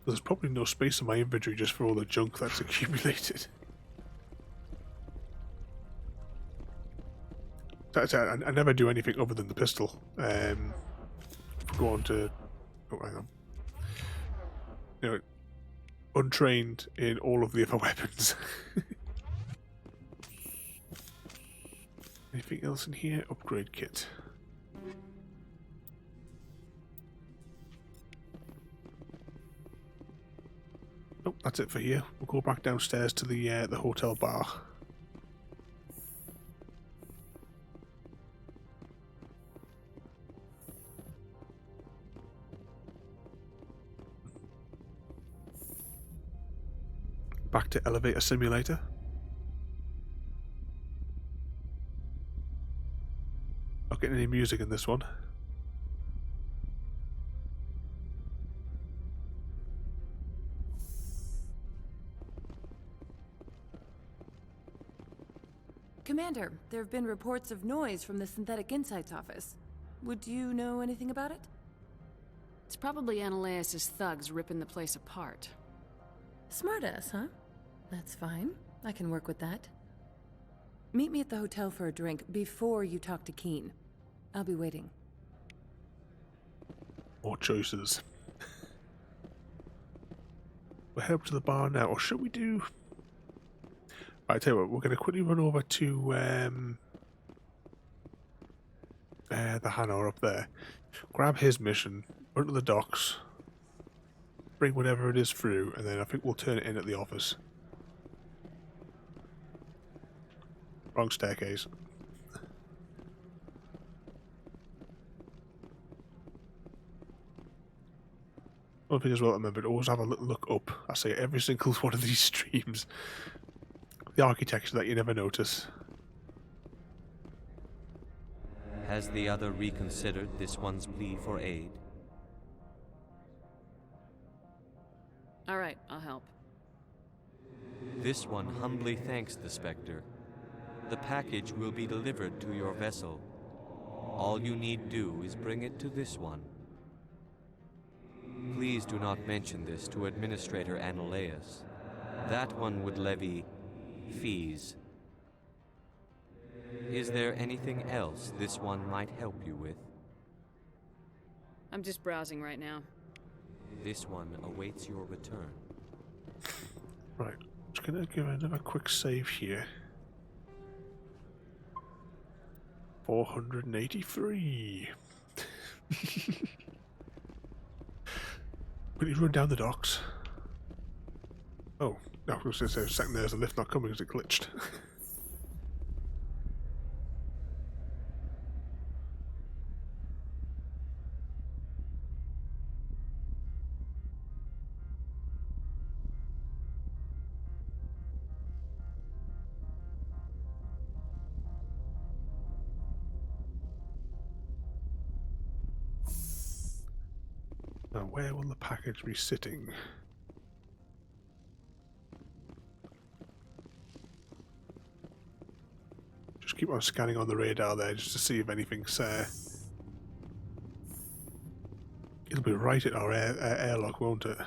S2: There's probably no space in my inventory just for all the junk that's accumulated. I never do anything other than the pistol. Go on to... Oh, hang on. You know, untrained in all of the other weapons. Anything else in here? Upgrade kit. Oh, that's it for here. We'll go back downstairs to the hotel bar. Back to elevator simulator. Not getting any music in this one.
S11: Commander, there have been reports of noise from the Synthetic Insights office. Would you know anything about it?
S7: It's probably Annaleus' thugs ripping the place apart.
S11: Smartass, huh? That's fine. I can work with that. Meet me at the hotel for a drink before you talk to Keen. I'll be waiting.
S2: More choices. We'll head up to the bar now, or should we do... Right, I tell you what, we're going to quickly run over to the Hanor up there. Grab his mission, run to the docks, bring whatever it is through, and then I think we'll turn it in at the office. Wrong staircase. One thing as well, remember to always have a little look up. I say every single one of these streams. the architecture that you never notice.
S15: Has the other reconsidered this one's plea for aid?
S7: All right, I'll help.
S15: This one humbly thanks the Spectre. The package will be delivered to your vessel. All you need do is bring it to this one. Please do not mention this to Administrator Annaleus. That one would levy fees. Is there anything else this one might help you with?
S7: I'm just browsing right now.
S15: This one awaits your return.
S2: Right, just gonna give another quick save here. 483. Will you run down the docks? Oh, no, I was going to say a second there's a lift not coming because it glitched. Now, where will the package be sitting? Just keep on scanning on the radar there just to see if anything's there. It'll be right at our airlock, won't it?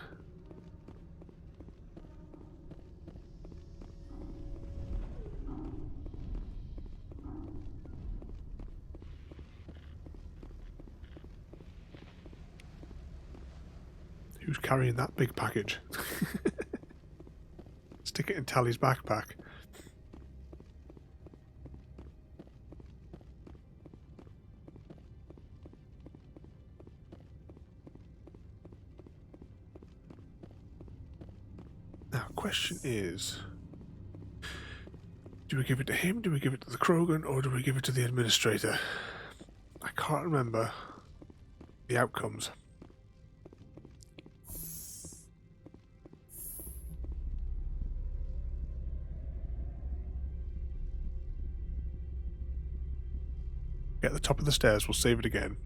S2: Who's carrying that big package? Stick it in Tally's backpack. Now, question is, do we give it to him, do we give it to the Krogan, or do we give it to the Administrator? I can't remember the outcomes. At the top of the stairs, we'll save it again.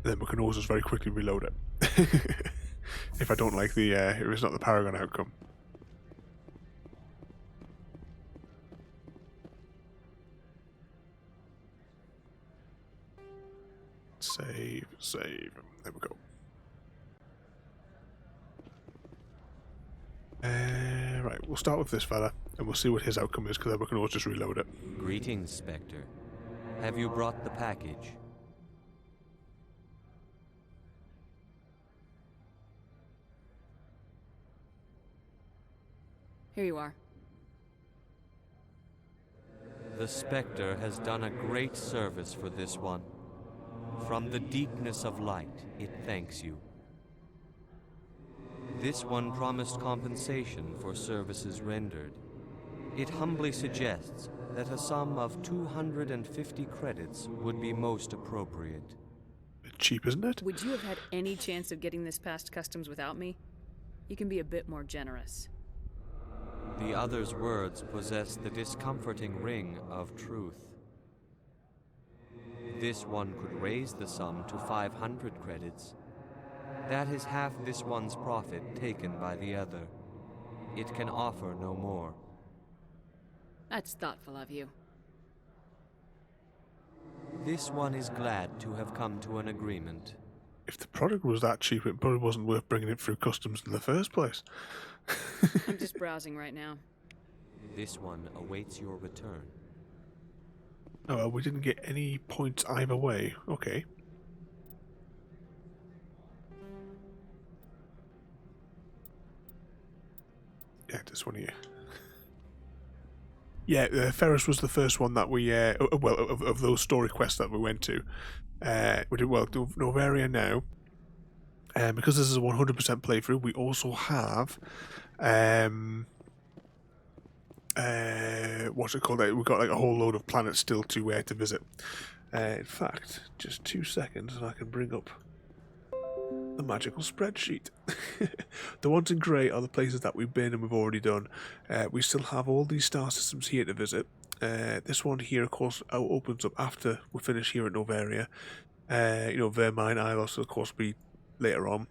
S2: Then we can always just very quickly reload it. If I don't like the, if it's not the Paragon outcome. Save, save. There we go. Right, we'll start with this fella, and we'll see what his outcome is, because then we can always just reload it.
S15: Greetings, Spectre. Have you brought the package?
S7: Here you are.
S15: The Spectre has done a great service for this one. From the deepness of light, it thanks you. This one promised compensation for services rendered. It humbly suggests that a sum of 250 credits would be most appropriate.
S2: Bit cheap, isn't it?
S7: Would you have had any chance of getting this past customs without me? You can be a bit more generous.
S15: The other's words possess the discomforting ring of truth. This one could raise the sum to 500 credits. That is half this one's profit taken by the other. It can offer no more.
S7: That's thoughtful of you.
S15: This one is glad to have come to an agreement.
S2: If the product was that cheap, it probably wasn't worth bringing it through customs in the first place.
S7: I'm just browsing right now.
S15: This one awaits your return.
S2: Oh, well, we didn't get any points either way. Okay. Yeah, this one here. Yeah, Ferris was the first one that we, well, of those story quests that we went to. We did, well, Noveria now. Because this is a 100% playthrough, we also have, what's it called? We've got like a whole load of planets still to visit. In fact, just 2 seconds and I can bring up the magical spreadsheet. The ones in grey are the places that we've been and we've already done. We still have all these star systems here to visit. This one here, of course, opens up after we finish here at Noveria. Vermine Isles, of course, be later on.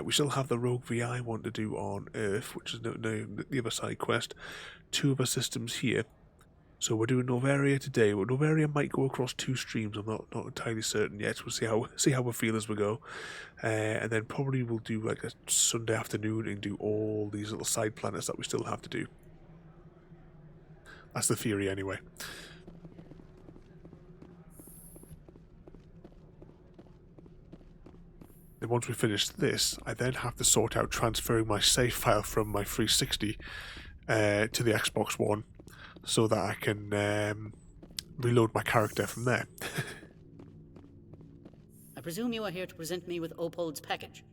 S2: We still have the Rogue VI one to do on Earth, which is the other side quest. 2 other systems here. So we're doing Noveria today. Well, Noveria might go across 2 streams. I'm not entirely certain yet. We'll see how we feel as we go, and then probably we'll do like a Sunday afternoon and do all these little side planets that we still have to do. That's the theory, anyway. Then once we finish this, I then have to sort out transferring my save file from my 360 to the Xbox One, so that I can reload my character from there.
S19: I presume you are here to present me with Opold's package.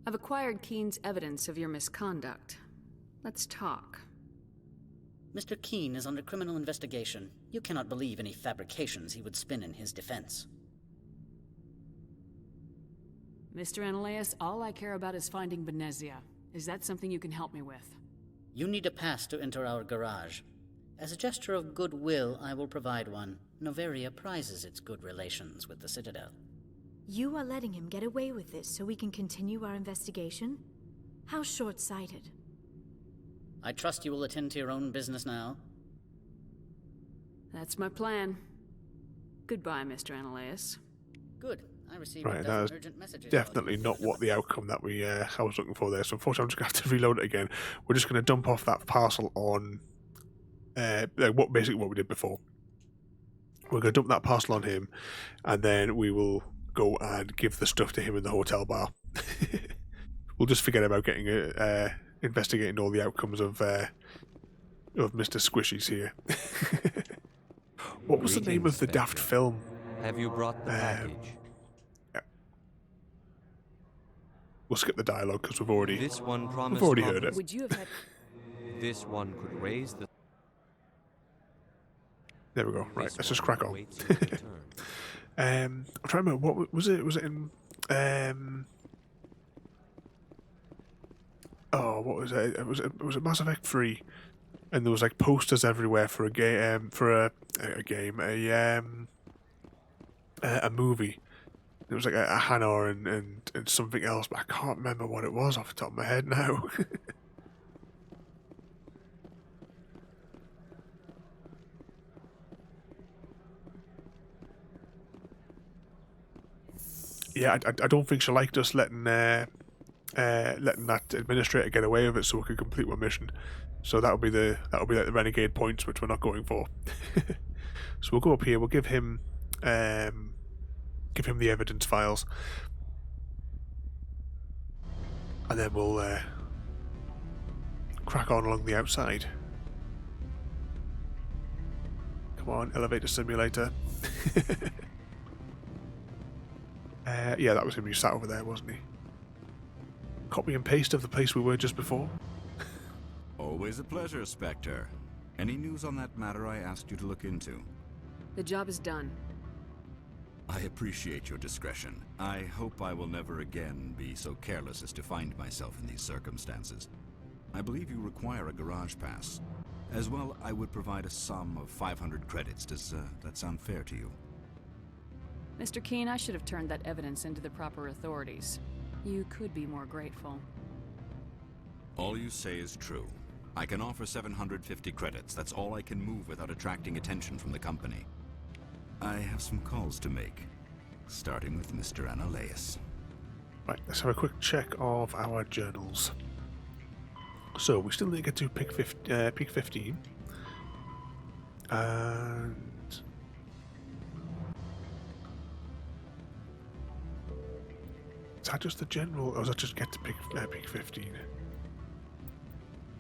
S7: I've acquired Keen's evidence of your misconduct. Let's talk.
S19: Mr. Keen is under criminal investigation. You cannot believe any fabrications he would spin in his defense.
S7: Mr. Ananias, all I care about is finding Benezia. Is that something you can help me with?
S19: You need a pass to enter our garage. As a gesture of goodwill, I will provide one. Noveria prizes its good relations with the Citadel.
S12: You are letting him get away with this so we can continue our investigation? How short-sighted.
S19: I trust you will attend to your own business now.
S7: That's my plan. Goodbye, Mr. Ananias.
S19: Good. I received
S2: Right,
S19: a
S2: that
S19: dozen
S2: was
S19: urgent messages.
S2: definitely not what the outcome that I was looking for there. So unfortunately, I'm just going to have to reload it again. We're just going to dump off that parcel on basically what we did before. We're going to dump that parcel on him, and then we will go and give the stuff to him in the hotel bar. We'll just forget about getting investigating all the outcomes of Mr. Squishy's here. What was the name of the daft film?
S15: Have you brought the package?
S2: We'll skip the dialogue because we've already
S15: We've
S2: heard it.
S7: Would you have had...
S15: This one could raise the...
S2: There we go. Right, let's just crack on. I'm trying to remember, what was it? Was it in... what was it? It was Mass Effect 3, and there was like posters everywhere for a game, a movie. It was like a Hannah and something else, but I can't remember what it was off the top of my head now. Yeah, I don't think she liked us letting that administrator get away with it, so we could complete our mission. So that'll be like the renegade points, which we're not going for. So we'll go up here. We'll give him the evidence files, and then we'll crack on along the outside. Come on, elevator simulator. Yeah, that was him who sat over there, wasn't he? Copy and paste of the place we were just before.
S16: Always a pleasure, Spectre. Any news on that matter I asked you to look into?
S7: The job is done.
S16: I appreciate your discretion. I hope I will never again be so careless as to find myself in these circumstances. I believe you require a garage pass. As well, I would provide a sum of 500 credits. Does that sound fair to you?
S7: Mr. Keen, I should have turned that evidence into the proper authorities. You could be more grateful.
S16: All you say is true. I can offer 750 credits. That's all I can move without attracting attention from the company. I have some calls to make, starting with Mr. Ananias.
S2: Right, let's have a quick check of our journals. So we still need to get to peak 15. And is that just the general, or does that just get to peak 15?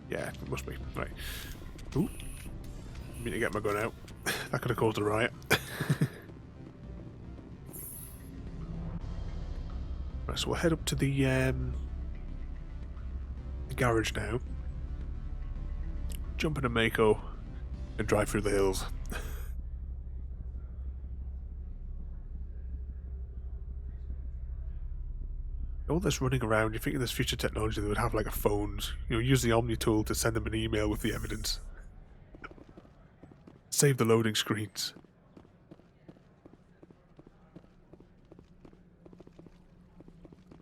S2: Yeah, it must be. Right. Ooh. I need to get my gun out. That could have caused a riot. Right, so we'll head up to the garage now. Jump in a Mako and drive through the hills. All this running around, you think in this future technology they would have like a phones, use the Omni tool to send them an email with the evidence. Save the loading screens.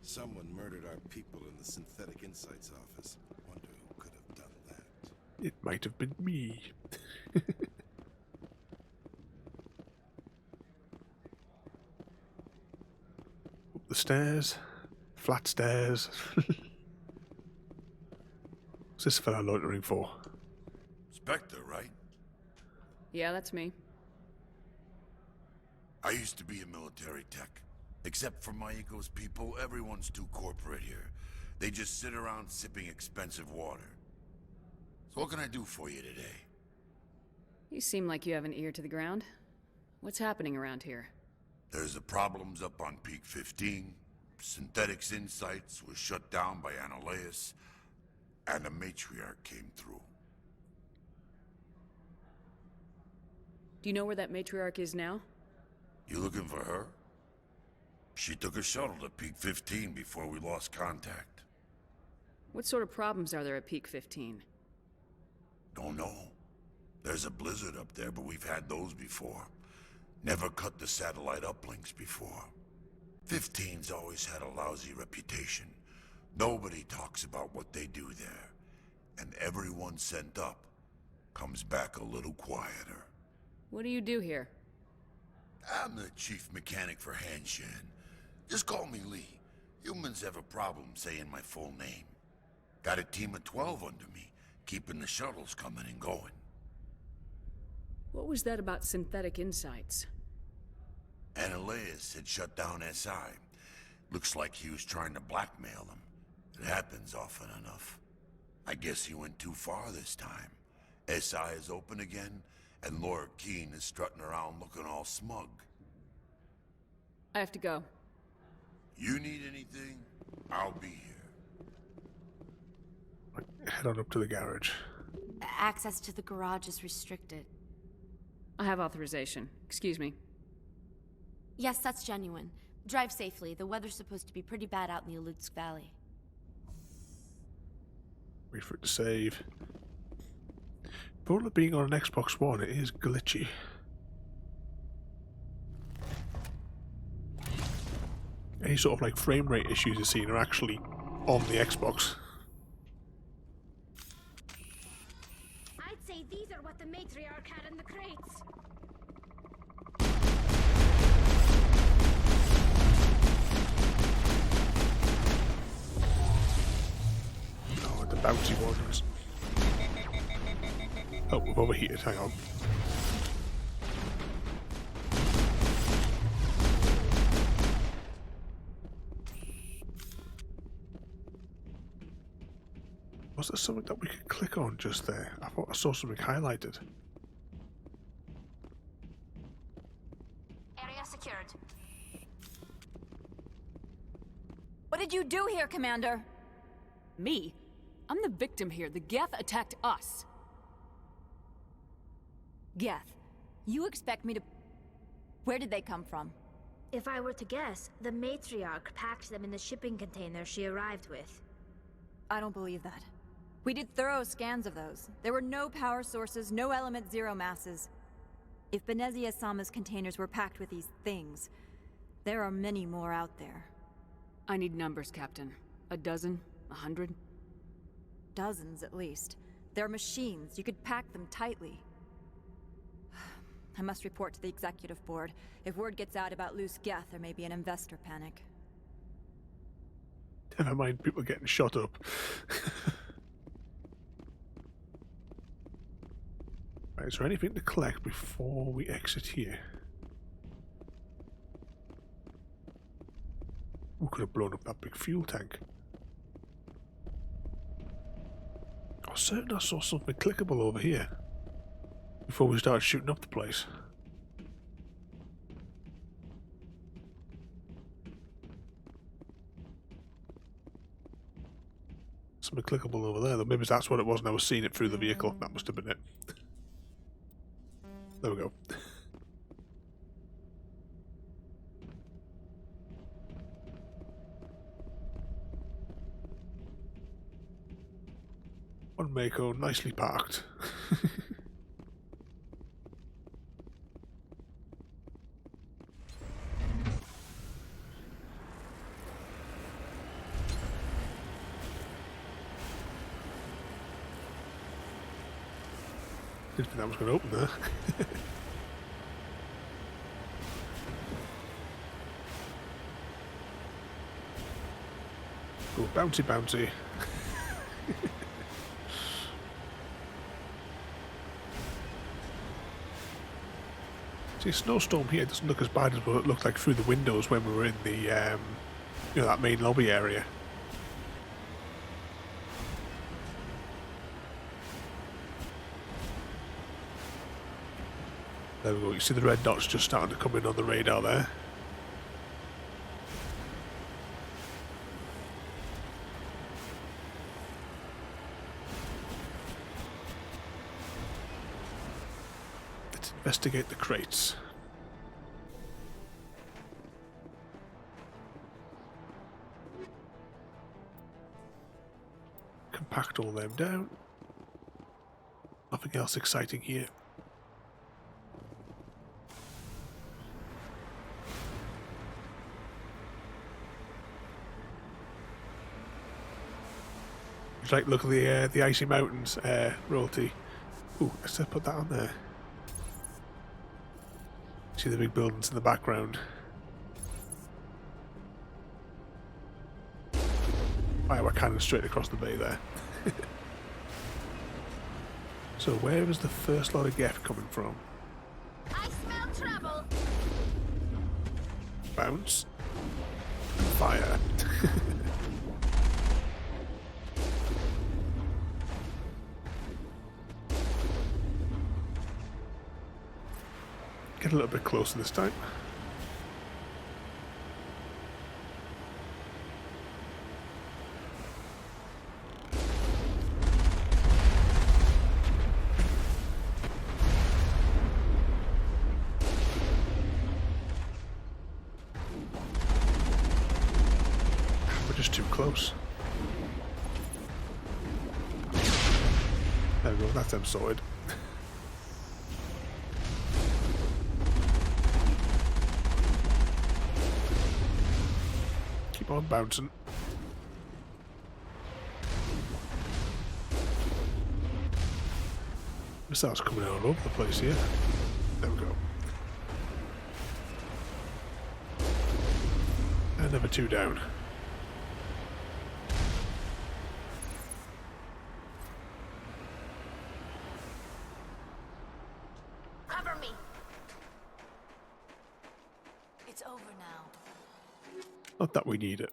S21: Someone murdered our people in the Synthetic Insights office. Wonder who could have done that.
S2: It might have been me. Up the stairs. Flat stairs. What's this fella loitering for?
S21: Spectre, right?
S7: Yeah, that's me.
S21: I used to be a military tech. Except for my eco's people, everyone's too corporate here. They just sit around sipping expensive water. So what can I do for you today?
S7: You seem like you have an ear to the ground. What's happening around here?
S21: There's the problems up on Peak 15. Synthetics Insights was shut down by Annihilus. And the matriarch came through.
S7: Do you know where that matriarch is now?
S21: You looking for her? She took a shuttle to Peak 15 before we lost contact.
S7: What sort of problems are there at Peak 15?
S21: Don't know. There's a blizzard up there, but we've had those before. Never cut the satellite uplinks before. 15's always had a lousy reputation. Nobody talks about what they do there. And everyone sent up comes back a little quieter.
S7: What do you do here?
S21: I'm the chief mechanic for Hanshan. Just call me Lee. Humans have a problem saying my full name. Got a team of 12 under me, keeping the shuttles coming and going.
S7: What was that about Synthetic Insights?
S21: Annihilus had shut down SI. Looks like he was trying to blackmail them. It happens often enough. I guess he went too far this time. SI is open again, and Laura Keene is strutting around looking all smug.
S7: I have to go.
S21: You need anything? I'll be here.
S2: Head on up to the garage.
S3: Access to the garage is restricted.
S7: I have authorization. Excuse me.
S3: Yes, that's genuine. Drive safely. The weather's supposed to be pretty bad out in the Alutsk Valley.
S2: Wait for it to save. For all it being on an Xbox One, it is glitchy. Any sort of like frame rate issues you're seeing are actually on the Xbox.
S9: I'd say these are what the matriarch had in the crates.
S2: Oh, the bouncy ones. Oh, we've overheated, hang on. Was there something that we could click on just there? I thought I saw something highlighted.
S9: Area secured.
S6: What did you do here, Commander?
S7: Me? I'm the victim here. The Geth attacked us.
S6: Geth, you expect me to... Where did they come from?
S9: If I were to guess, the matriarch packed them in the shipping container she arrived with.
S6: I don't believe that. We did thorough scans of those. There were no power sources, no element zero masses. If Benezia Sama's containers were packed with these things, there are many more out there.
S7: I need numbers, Captain. A dozen? 100?
S6: Dozens, at least. They're machines. You could pack them tightly. I must report to the executive board. If word gets out about loose Geth, there may be an investor panic.
S2: Never mind people getting shot up. Right, is there anything to collect before we exit here? We could have blown up that big fuel tank. I was certain I saw something clickable over here before we started shooting up the place. Something clickable over there, though. Maybe that's what it was and I was seeing it through the vehicle. That must have been it. There we go. One Mako, nicely parked. Didn't think that was going to open there. Oh, bouncy, bouncy. See, a snowstorm here doesn't look as bad as what it looked like through the windows when we were in the, you know, that main lobby area. There we go, you see the red dots just starting to come in on the radar there. Let's investigate the crates. Compact all them down. Nothing else exciting here. Like, look at the icy mountains, royalty. Ooh, let's just put that on there. See the big buildings in the background. Fire a cannon straight across the bay there. So where is the first lot of Geth coming from?
S9: I smell trouble.
S2: Bounce. Fire. Get a little bit closer this time. We're just too close. There we go, that's them sorted. Keep on bouncing. Missiles coming out all over the place here. There we go. And number 2 down.
S9: Cover me.
S12: It's over now.
S2: Not that we need it.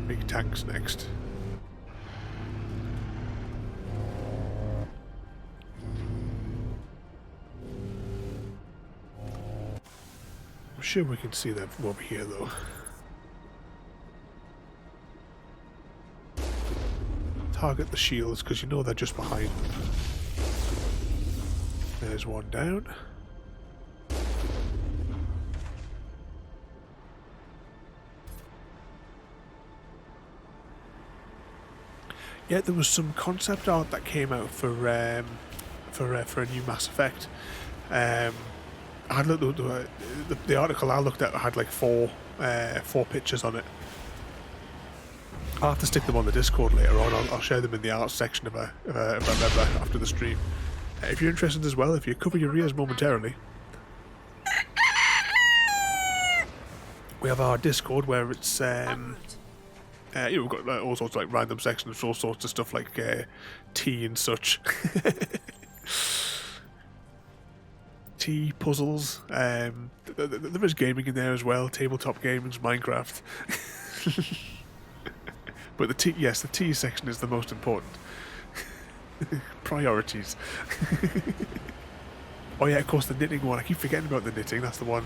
S2: Big tanks next. I'm sure we can see them from over here though. Target the shields because you know they're just behind them. There's one down. Yeah, there was some concept art that came out for a new Mass Effect. I had looked at the article I looked at had like four pictures on it. I'll have to stick them on the Discord later on. I'll share them in the art section if I remember after the stream. If you're interested as well, if you cover your ears momentarily, we have our Discord where it's you know, we've got all sorts of like random sections, all sorts of stuff like tea and such. Tea, puzzles. There is gaming in there as well. Tabletop gaming, Minecraft. But the tea, yes, the tea section is the most important. Priorities. Oh yeah, of course the knitting one. I keep forgetting about the knitting. That's the one.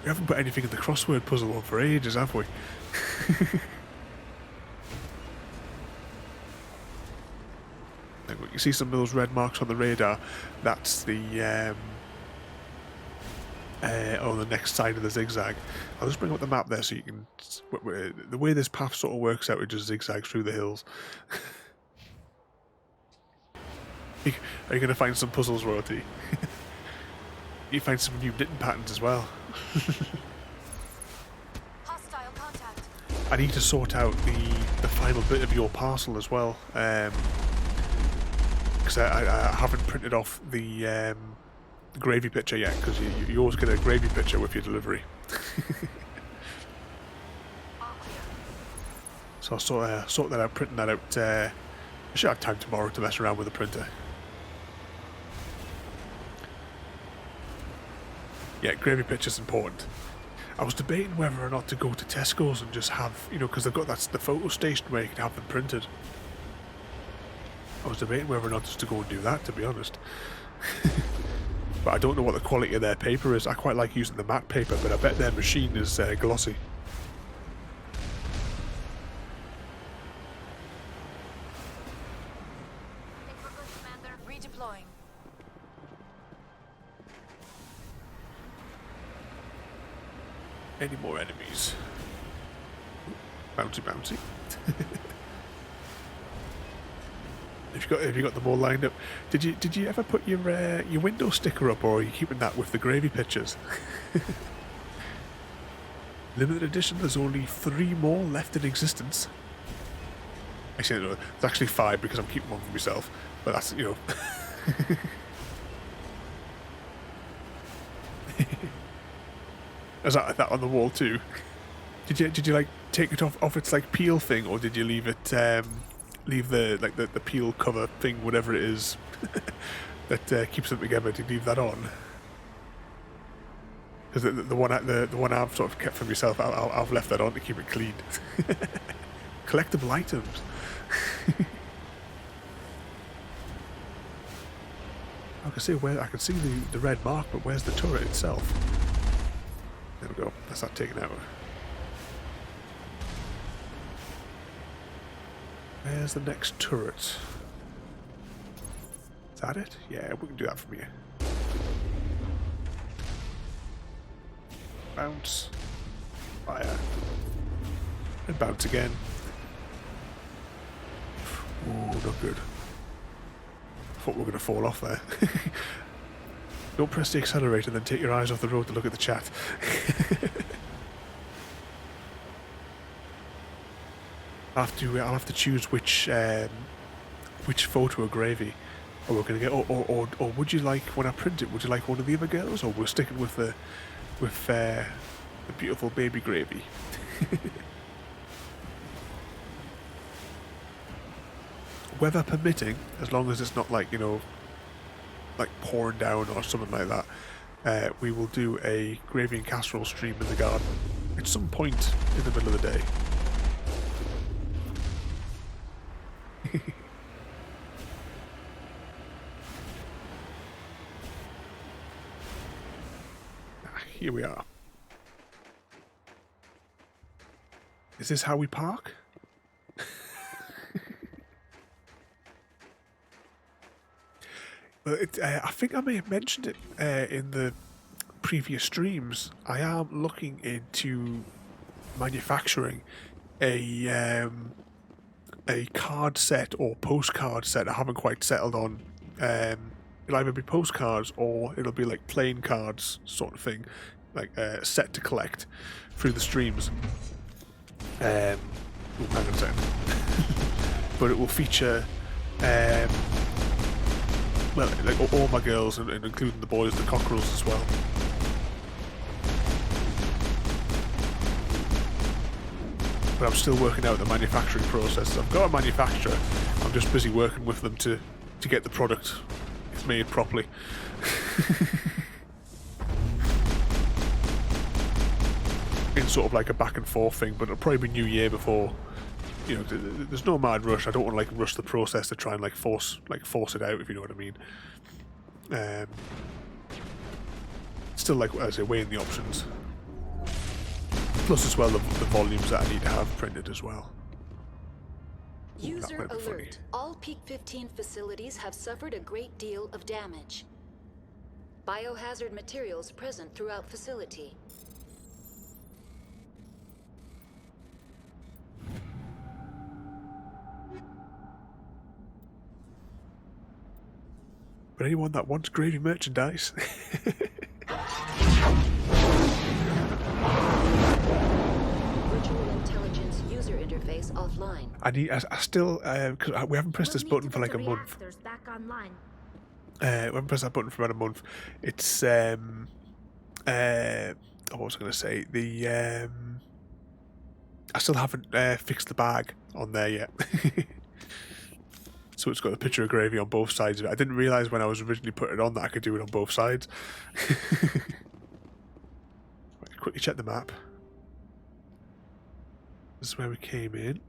S2: We haven't put anything in the crossword puzzle on for ages, have we? You see some of those red marks on the radar. That's the on the next side of the zigzag. I'll just bring up the map there so you can. The way this path sort of works out, it just zigzags through the hills. Are you going to find some puzzles, Royalty? You find some new knitting patterns as well.
S12: Hostile contact.
S2: I need to sort out the final bit of your parcel as well, because I haven't printed off the gravy picture yet, because you always get a gravy picture with your delivery. So I'll sort that out, printing that out. I should have time tomorrow to mess around with the printer. Yeah, gravy picture's important. I was debating whether or not to go to Tesco's and just have, because they've got the photo station where you can have them printed. I was debating whether or not just to go and do that, to be honest. But I don't know what the quality of their paper is. I quite like using the matte paper, but I bet their machine is glossy.
S12: Redeploying.
S2: Any more enemies? Bouncy, bouncy. Have you got them all lined up? Did you ever put your window sticker up, or are you keeping that with the gravy pictures? Limited edition. There's only 3 more left in existence. Actually, no, it's actually 5 because I'm keeping one for myself. But that's Is that on the wall too? Did you like take it off its like peel thing, or did you leave it leave the peel cover thing, whatever it is that keeps them together? Did you leave that on? Because the one I've sort of kept for myself, I've left that on to keep it clean. Collectible items. I can see the red mark, but where's the turret itself? There we go. That's not taken out. Where's the next turret? Is that it? Yeah, we can do that from here. Bounce. Fire. And bounce again. Ooh, not good. I thought we were going to fall off there. Don't press the accelerator, then take your eyes off the road to look at the chat. I'll have to choose which photo of gravy we're going to get, or would you like, when I print it, would you like one of the other girls, or we're sticking with the beautiful baby gravy? Weather permitting, as long as it's not like like pouring down or something like that, we will do a gravy and casserole stream in the garden at some point in the middle of the day. Here we are. Is this how we park? I think I may have mentioned it in the previous streams. I am looking into manufacturing a card set or postcard set. I haven't quite settled on. It'll either be postcards or it'll be like playing cards sort of thing, like set to collect through the streams. Hang on a second. But it will feature well, like all my girls and including the boys, the cockerels as well. But I'm still working out the manufacturing process. I've got a manufacturer. I'm just busy working with them to get the product made properly. In sort of like a back and forth thing, but it'll probably be New Year before. There's no mad rush. I don't want to like rush the process to try and like force it out, if you know what I mean. Still, like as I say, weighing the options. Plus as well the volumes that I need to have printed as well.
S4: User alert. All Peak 15 facilities have suffered a great deal of damage. Biohazard materials present throughout facility.
S2: But anyone that wants gravy merchandise.
S4: Virtual intelligence user interface offline.
S2: I still, because we haven't pressed this button for like a month.
S9: Back online.
S2: We haven't pressed that button for about a month. It's, what was I going to say? I still haven't fixed the bag on there yet. So it's got a picture of gravy on both sides of it. I didn't realise when I was originally putting it on that I could do it on both sides. Right, quickly check the map. This is where we came in.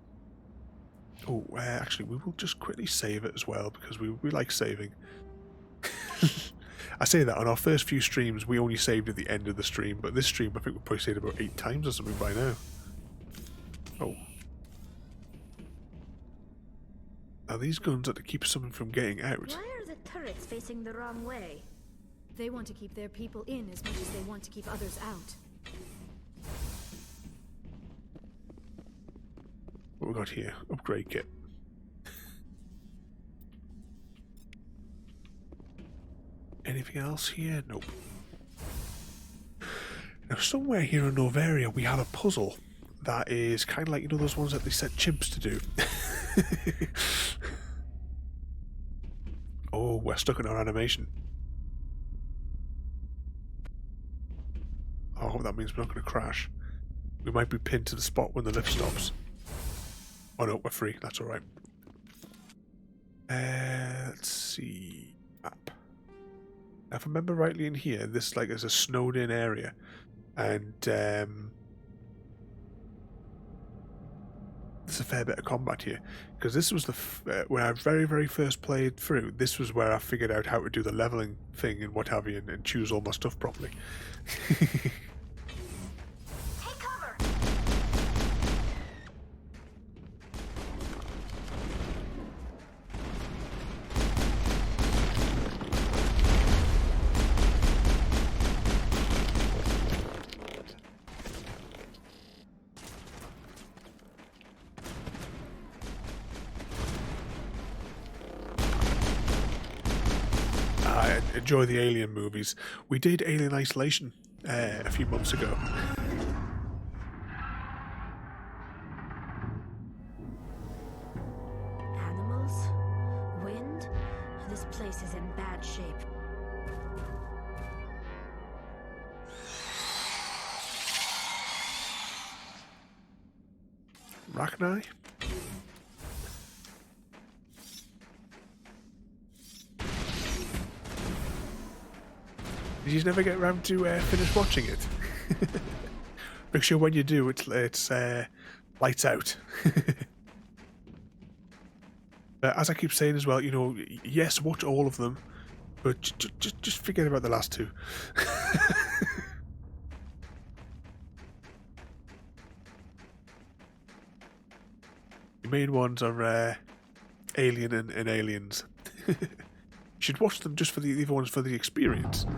S2: Oh, actually, we will just quickly save it as well, because we like saving. I say that on our first few streams, we only saved at the end of the stream, but this stream I think we probably saved about 8 times or something by now. Oh. Now these guns are to keep someone from getting out.
S9: Why are the turrets facing the wrong way?
S12: They want to keep their people in as much as they want to keep others out.
S2: What we got here? Upgrade kit. Anything else here? Nope. Now somewhere here in Noveria we have a puzzle that is kind of like, you know, those ones that they set chimps to do. Oh, we're stuck in our animation. I hope that means we're not going to crash. We might be pinned to the spot when the lift stops. Oh no, we're free. That's alright. Let's see. Map. Now, if I remember rightly in here, this like is a snowed in area. And there's a fair bit of combat here. Because this was the... when I very first played through, this was where I figured out how to do the leveling thing and what have you, and choose all my stuff properly. Enjoy the Alien movies. We did Alien Isolation a few months ago.
S9: Animals? Wind? This place is in bad shape.
S2: Rachni? Did you never get around to finish watching it? Make sure when you do, it's lights out. As I keep saying as well, you know, yes, watch all of them, but just forget about the last two. The main ones are Alien and Aliens. You should watch them just for the other ones for the experience.
S9: I've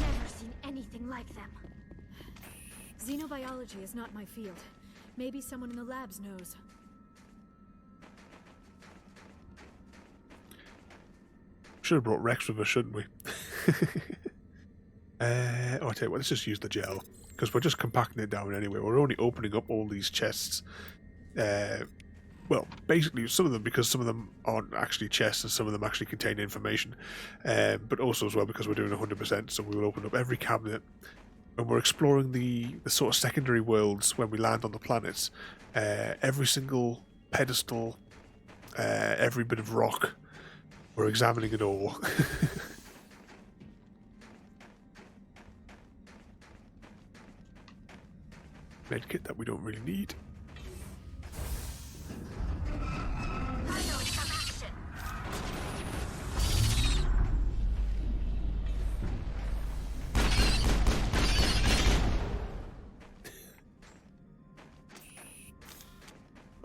S9: never seen anything like them.
S12: Xenobiology is not my field. Maybe someone in the labs knows.
S2: Should have brought Rex with us, shouldn't we? I tell you what, let's just use the gel, because we're just compacting it down anyway. We're only opening up all these chests. Well, basically some of them, because some of them aren't actually chests and some of them actually contain information, but also as well because we're doing 100%, so we will open up every cabinet. When we're exploring the sort of secondary worlds, when we land on the planets, every single pedestal, every bit of rock, we're examining it all. Medkit that we don't really need.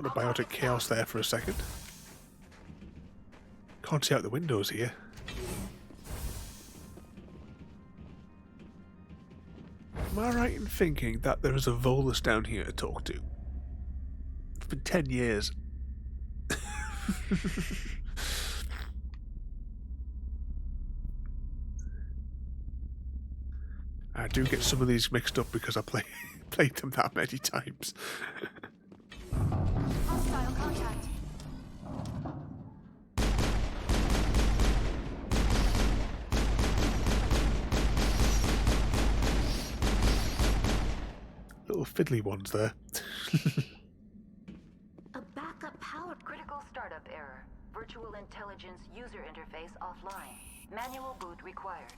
S2: The biotic chaos there for a second. Can't see out the windows here. Am I right in thinking that there is a Volus down here to talk to? It's been 10 years. I do get some of these mixed up because I played them that many times.
S9: Hostile contact.
S2: Little fiddly ones there.
S4: A backup power. Critical startup error. Virtual intelligence user interface offline. Manual boot required.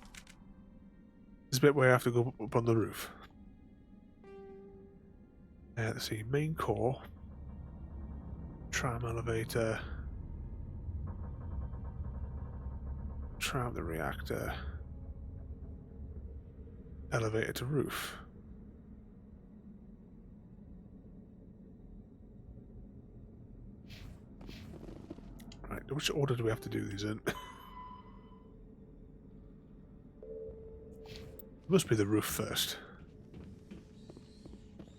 S2: There's a bit where I have to go up on the roof. Let's see, main core. Tram elevator. Tram the reactor. Elevator to roof. Right, which order do we have to do these in? Must be the roof first.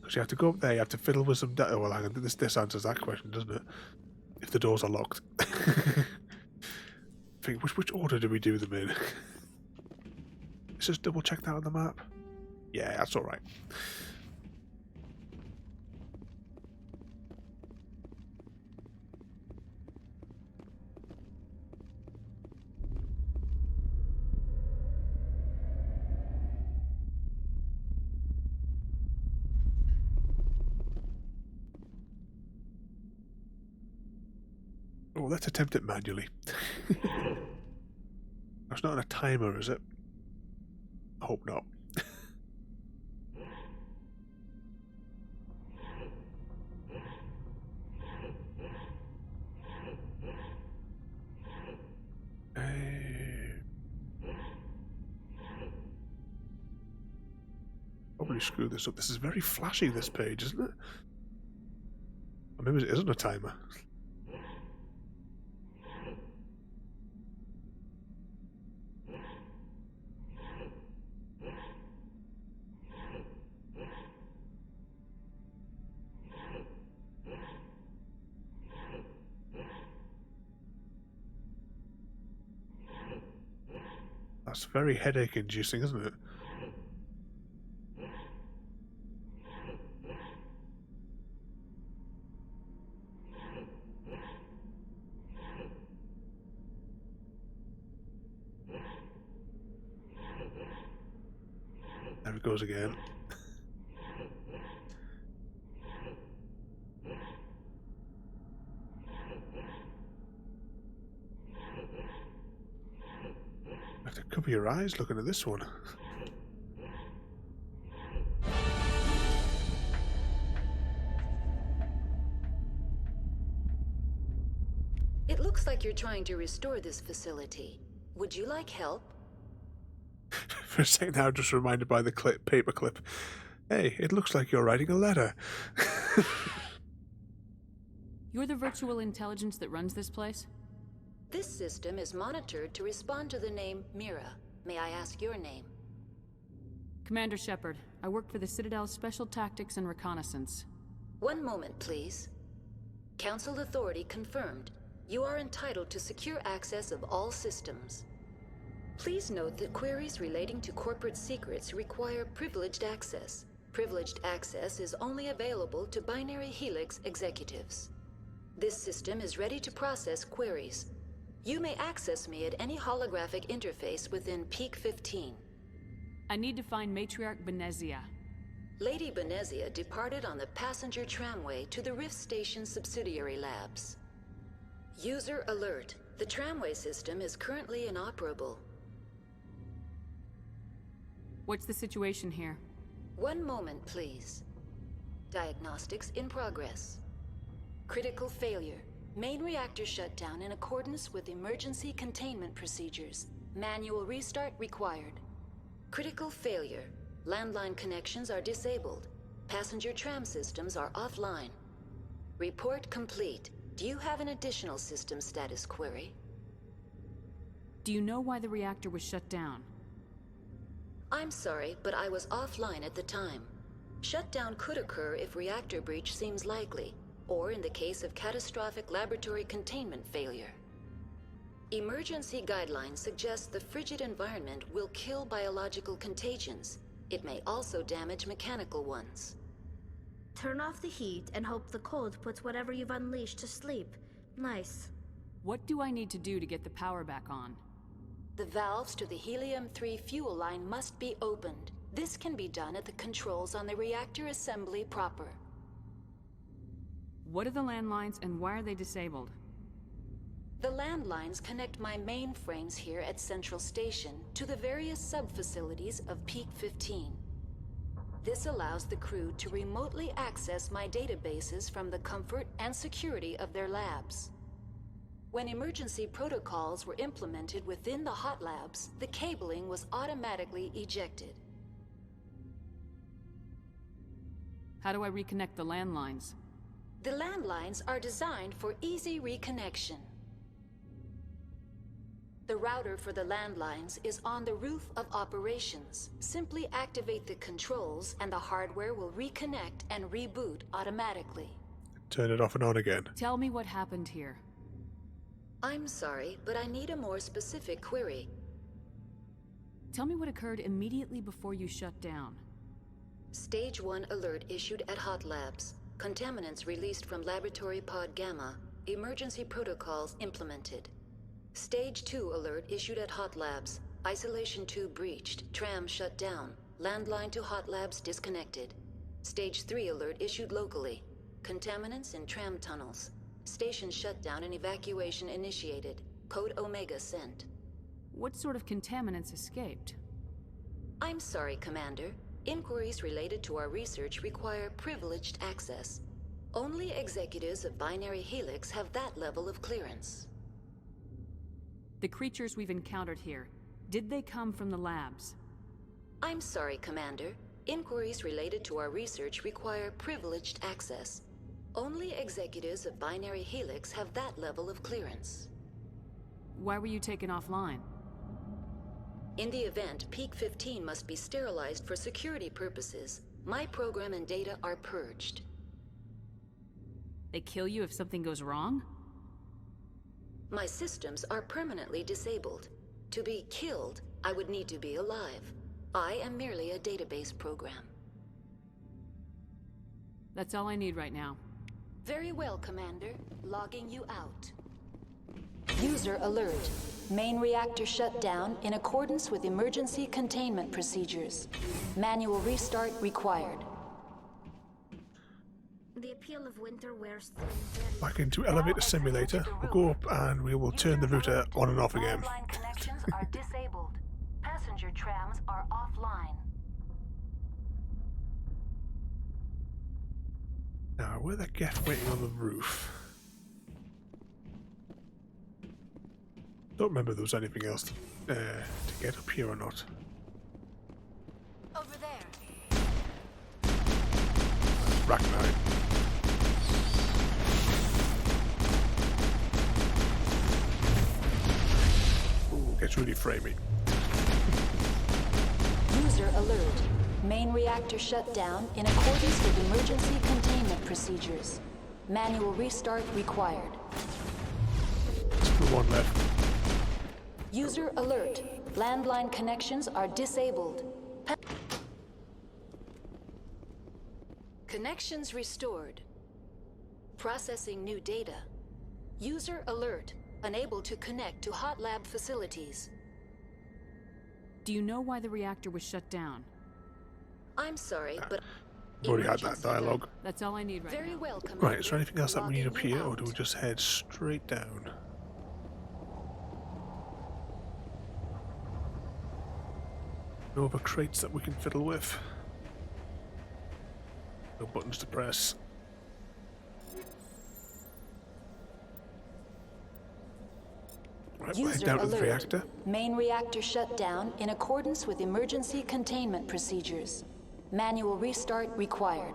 S2: Because you have to go up there, you have to fiddle with some data. Well, hang on, this answers that question, doesn't it? If the doors are locked. Think, which order do we do them in? Let's just double check that on the map. Yeah, that's alright. Oh, let's attempt it manually. That's not on a timer, is it? I hope not. Probably screw this up. This is very flashy, this page, isn't it? Or maybe it isn't a timer. That's very headache inducing, isn't it? There it goes again. You have to cover your eyes looking at this one.
S4: It looks like you're trying to restore this facility. Would you like help?
S2: For a second now, just reminded by the paperclip. Hey, it looks like you're writing a letter.
S7: You're the virtual intelligence that runs this place?
S4: This system is monitored to respond to the name Mira. May I ask your name?
S7: Commander Shepard. I work for the Citadel's Special Tactics and Reconnaissance.
S4: One moment, please. Council authority confirmed. You are entitled to secure access of all systems. Please note that queries relating to corporate secrets require privileged access. Privileged access is only available to Binary Helix executives. This system is ready to process queries. You may access me at any holographic interface within Peak 15.
S7: I need to find Matriarch Benezia.
S4: Lady Benezia departed on the passenger tramway to the Rift Station subsidiary labs. User alert. The tramway system is currently inoperable.
S7: What's the situation here?
S4: One moment, please. Diagnostics in progress. Critical failure. Main reactor shut down in accordance with emergency containment procedures. Manual restart required. Critical failure. Landline connections are disabled. Passenger tram systems are offline. Report complete. Do you have an additional system status query?
S7: Do you know why the reactor was shut down?
S4: I'm sorry, but I was offline at the time. Shutdown could occur if reactor breach seems likely, or in the case of catastrophic laboratory containment failure. Emergency guidelines suggest the frigid environment will kill biological contagions. It may also damage mechanical ones.
S9: Turn off the heat and hope the cold puts whatever you've unleashed to sleep. Nice.
S7: What do I need to do to get the power back on?
S4: The valves to the helium-3 fuel line must be opened. This can be done at the controls on the reactor assembly proper.
S7: What are the landlines and why are they disabled?
S4: The landlines connect my mainframes here at Central Station to the various sub-facilities of Peak 15. This allows the crew to remotely access my databases from the comfort and security of their labs. When emergency protocols were implemented within the hot labs, the cabling was automatically ejected.
S7: How do I reconnect the landlines?
S4: The landlines are designed for easy reconnection. The router for the landlines is on the roof of operations. Simply activate the controls and the hardware will reconnect and reboot automatically.
S2: Turn it off and on again.
S7: Tell me what happened here.
S4: I'm sorry, but I need a more specific query.
S7: Tell me what occurred immediately before you shut down.
S4: Stage 1 alert issued at Hot Labs. Contaminants released from Laboratory Pod Gamma. Emergency protocols implemented. Stage 2 alert issued at Hot Labs. Isolation tube breached. Tram shut down. Landline to Hot Labs disconnected. Stage 3 alert issued locally. Contaminants in tram tunnels. Station shutdown and evacuation initiated. Code Omega sent.
S7: What sort of contaminants escaped?
S4: I'm sorry, Commander. Inquiries related to our research require privileged access. Only executives of Binary Helix have that level of clearance.
S7: The creatures we've encountered here, did they come from the labs?
S4: I'm sorry, Commander. Inquiries related to our research require privileged access. Only executives of Binary Helix have that level of clearance.
S7: Why were you taken offline?
S4: In the event, Peak 15 must be sterilized for security purposes. My program and data are purged.
S7: They kill you if something goes wrong?
S4: My systems are permanently disabled. To be killed, I would need to be alive. I am merely a database program.
S7: That's all I need right now.
S4: Very well, Commander. Logging you out. User alert. Main reactor shut down in accordance with emergency containment procedures. Manual restart required.
S9: The appeal of winter wears thin.
S2: Back into Elevator Simulator. We'll go up and we will turn the router on and off again.
S4: Landline connections are disabled. Passenger trams are offline.
S2: Now, where the Geth waiting on the roof? Don't remember if there was anything else to get up here or not.
S1: Over there.
S2: Ragnarok. Ooh, gets really framey.
S4: User alert. Main reactor shut down in accordance with emergency containment procedures. Manual restart required.
S2: Still one left.
S4: User alert. Landline connections are disabled. Connections restored. Processing new data. User alert. Unable to connect to hot lab facilities.
S7: Do you know why the reactor was shut down?
S4: I'm sorry, but
S2: We've already had that dialogue.
S7: That's all I need right
S4: Very
S7: now.
S4: well, Commander.
S2: Right, is there anything else that we need up here, or do we just head straight down? No other crates that we can fiddle with. No buttons to press. Right, we'll head
S4: User
S2: down to the
S4: alert.
S2: reactor.
S4: Main reactor shut down in accordance with emergency containment procedures. Manual restart required.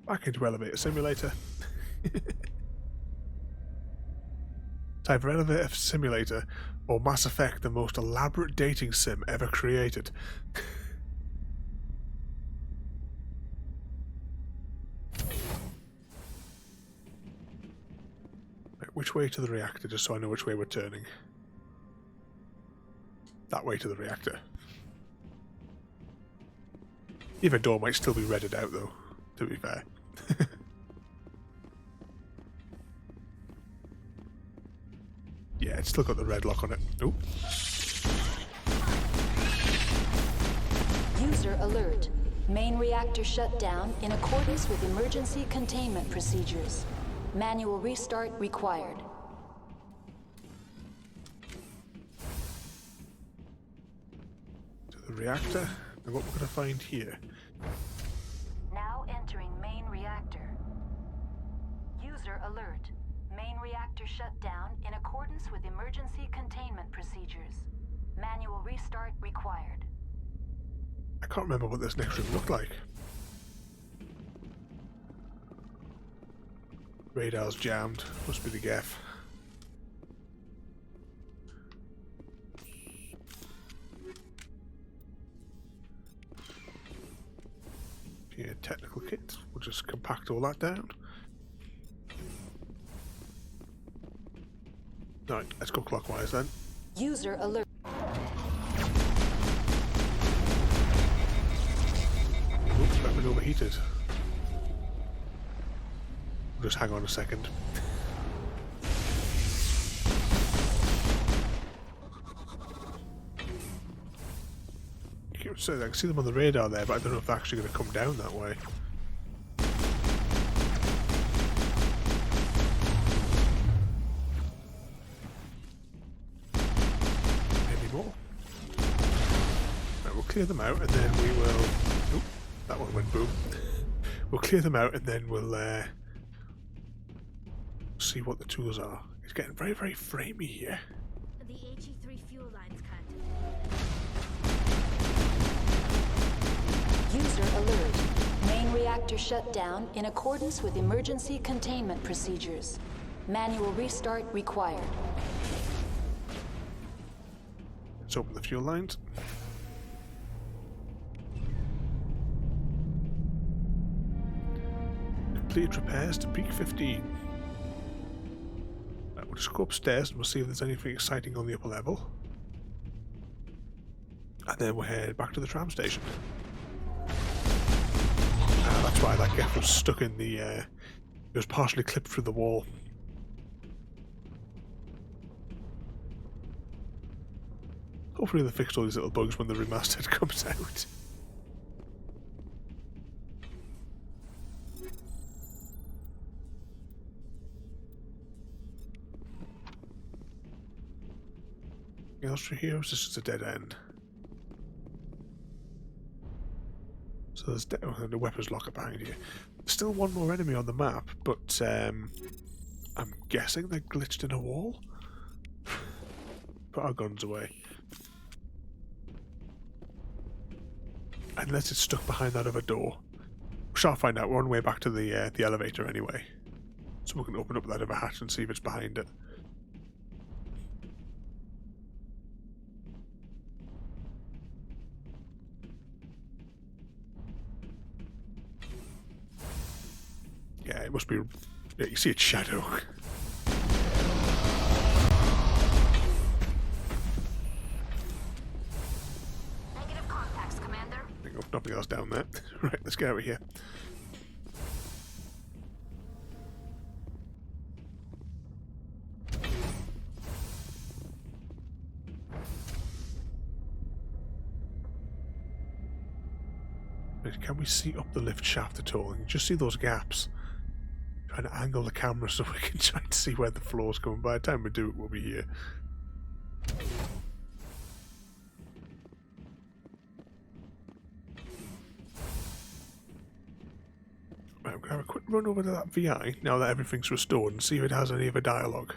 S2: Back into Elevator Simulator. Time for Elevator Simulator or Mass Effect, the most elaborate dating sim ever created. Right, which way to the reactor, just so I know which way we're turning. That way to the reactor. Either door might still be redded out though, to be fair. Yeah, it's still got the red lock on it. Oop.
S4: User alert. Main reactor shut down in accordance with emergency containment procedures. Manual restart required.
S2: To the reactor, and what we're going to find here.
S4: Now entering main reactor. User alert. Main reactor shut down in accordance with emergency containment procedures. Manual restart required.
S2: I can't remember what this next room looked like. Radar's jammed. Must be the gaff. Yeah, technical kit. We'll just compact all that down. Right, let's go clockwise then.
S4: User alert.
S2: Oops, that was overheated. We'll just hang on a second. So I can see them on the radar there, but I don't know if they're actually going to come down that way. Clear them out and then we will... Oop, that one went boom. We'll clear them out and then we'll see what the tools are. It's getting very, very framey here.
S9: The HE3 fuel lines can't.
S4: User alert. Main reactor shut down in accordance with emergency containment procedures. Manual restart required.
S2: Let's open the fuel lines. Complete repairs to peak 15. Right, we'll just go upstairs and we'll see if there's anything exciting on the upper level. And then we'll head back to the tram station. That's why that gap was stuck in the... it was partially clipped through the wall. Hopefully they fixed all these little bugs when the remastered comes out. Anything else through here? Or is this just a dead end? So there's the weapons locker behind here. There's still one more enemy on the map, but I'm guessing they're glitched in a wall. Put our guns away. Unless it's stuck behind that other door. We shall find out. We're on the way back to the elevator anyway. So we can open up that other hatch and see if it's behind it. Yeah, it must be... Yeah, you see its shadow.
S9: Negative contacts, Commander.
S2: Think of nothing else down there. Right, let's get out of here. Right, can we see up the lift shaft at all? You can just see those gaps. Trying to angle the camera so we can try to see where the floor's going. By the time we do it, we'll be here. Right, I'm going to have a quick run over to that VI now that everything's restored and see if it has any of a dialogue.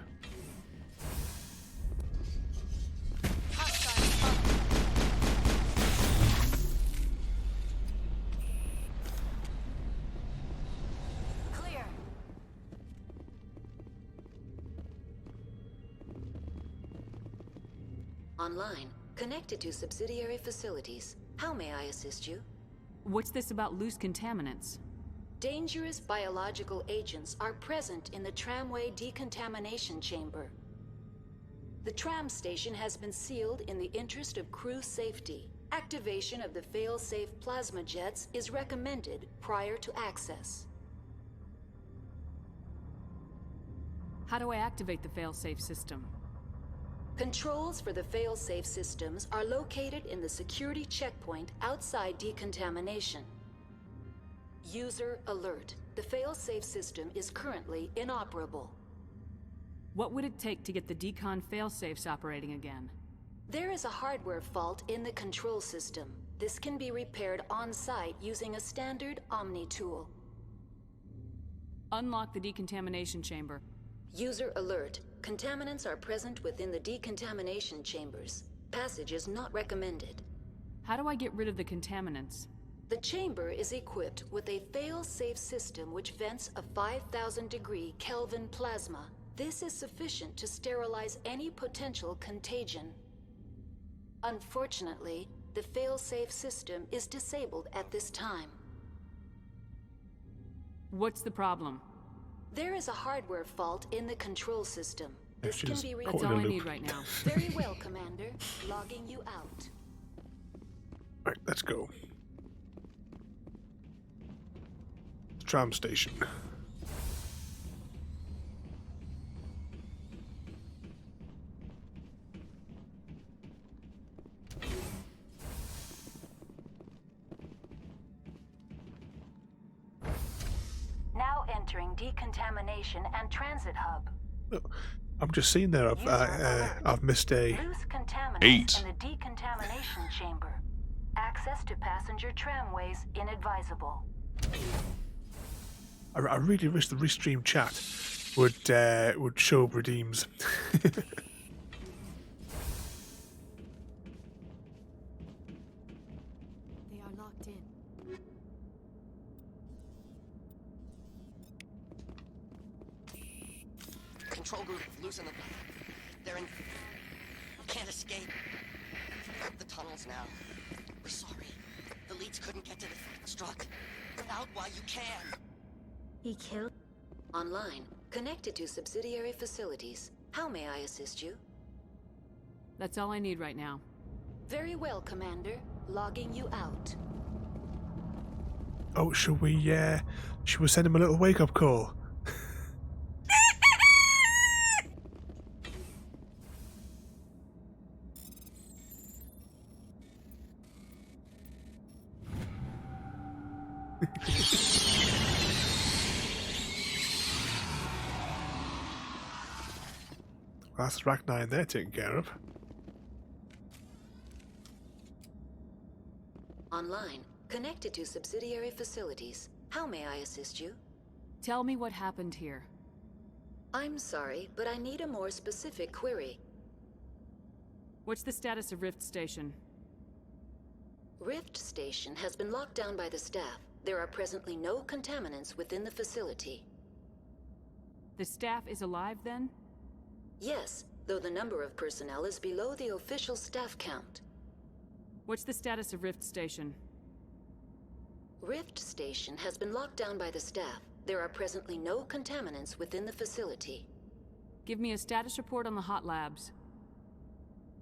S4: Online, connected to subsidiary facilities. How may I assist you?
S7: What's this about loose contaminants?
S4: Dangerous biological agents are present in the tramway decontamination chamber. The tram station has been sealed in the interest of crew safety. Activation of the fail-safe plasma jets is recommended prior to access.
S7: How do I activate the fail-safe system?
S4: Controls for the fail-safe systems are located in the security checkpoint outside decontamination. User alert. The fail-safe system is currently inoperable.
S7: What would it take to get the decon fail-safes operating again?
S4: There is a hardware fault in the control system. This can be repaired on-site using a standard Omni tool.
S7: Unlock the decontamination chamber.
S4: User alert. Contaminants are present within the decontamination chambers. Passage is not recommended.
S7: How do I get rid of the contaminants?
S4: The chamber is equipped with a fail-safe system which vents a 5,000-degree Kelvin plasma. This is sufficient to sterilize any potential contagion. Unfortunately, the fail-safe system is disabled at this time.
S7: What's the problem?
S4: There is a hardware fault in the control system. This can be
S7: That's all I need right now.
S4: Very well, Commander. Logging you out.
S2: Right, let's go. Tram station.
S4: Now entering decontamination and transit hub.
S2: Oh, I'm just seeing there. I've missed a
S4: Loose contaminants in the decontamination chamber. Access to passenger tramways inadvisable.
S2: I really wish the restream chat would show redeems.
S12: They are locked in.
S5: Control group, loosen them. They're in... Can't escape. The tunnels now. We're sorry. The leads couldn't get to the struck. Get out while you can.
S4: He killed? Online, connected to subsidiary facilities. How may I assist you?
S7: That's all I need right now.
S4: Very well, Commander. Logging you out.
S2: Oh, should we send him a little wake-up call? That's Rack 9 there taken care of.
S4: Online, connected to subsidiary facilities. How may I assist you?
S7: Tell me what happened here.
S4: I'm sorry, but I need a more specific query.
S7: What's the status of Rift Station?
S4: Rift Station has been locked down by the staff. There are presently no contaminants within the facility.
S7: The staff is alive then?
S4: Yes, though the number of personnel is below the official staff count.
S7: What's the status of Rift Station?
S4: Rift Station has been locked down by the staff. There are presently no contaminants within the facility.
S7: Give me a status report on the hot labs.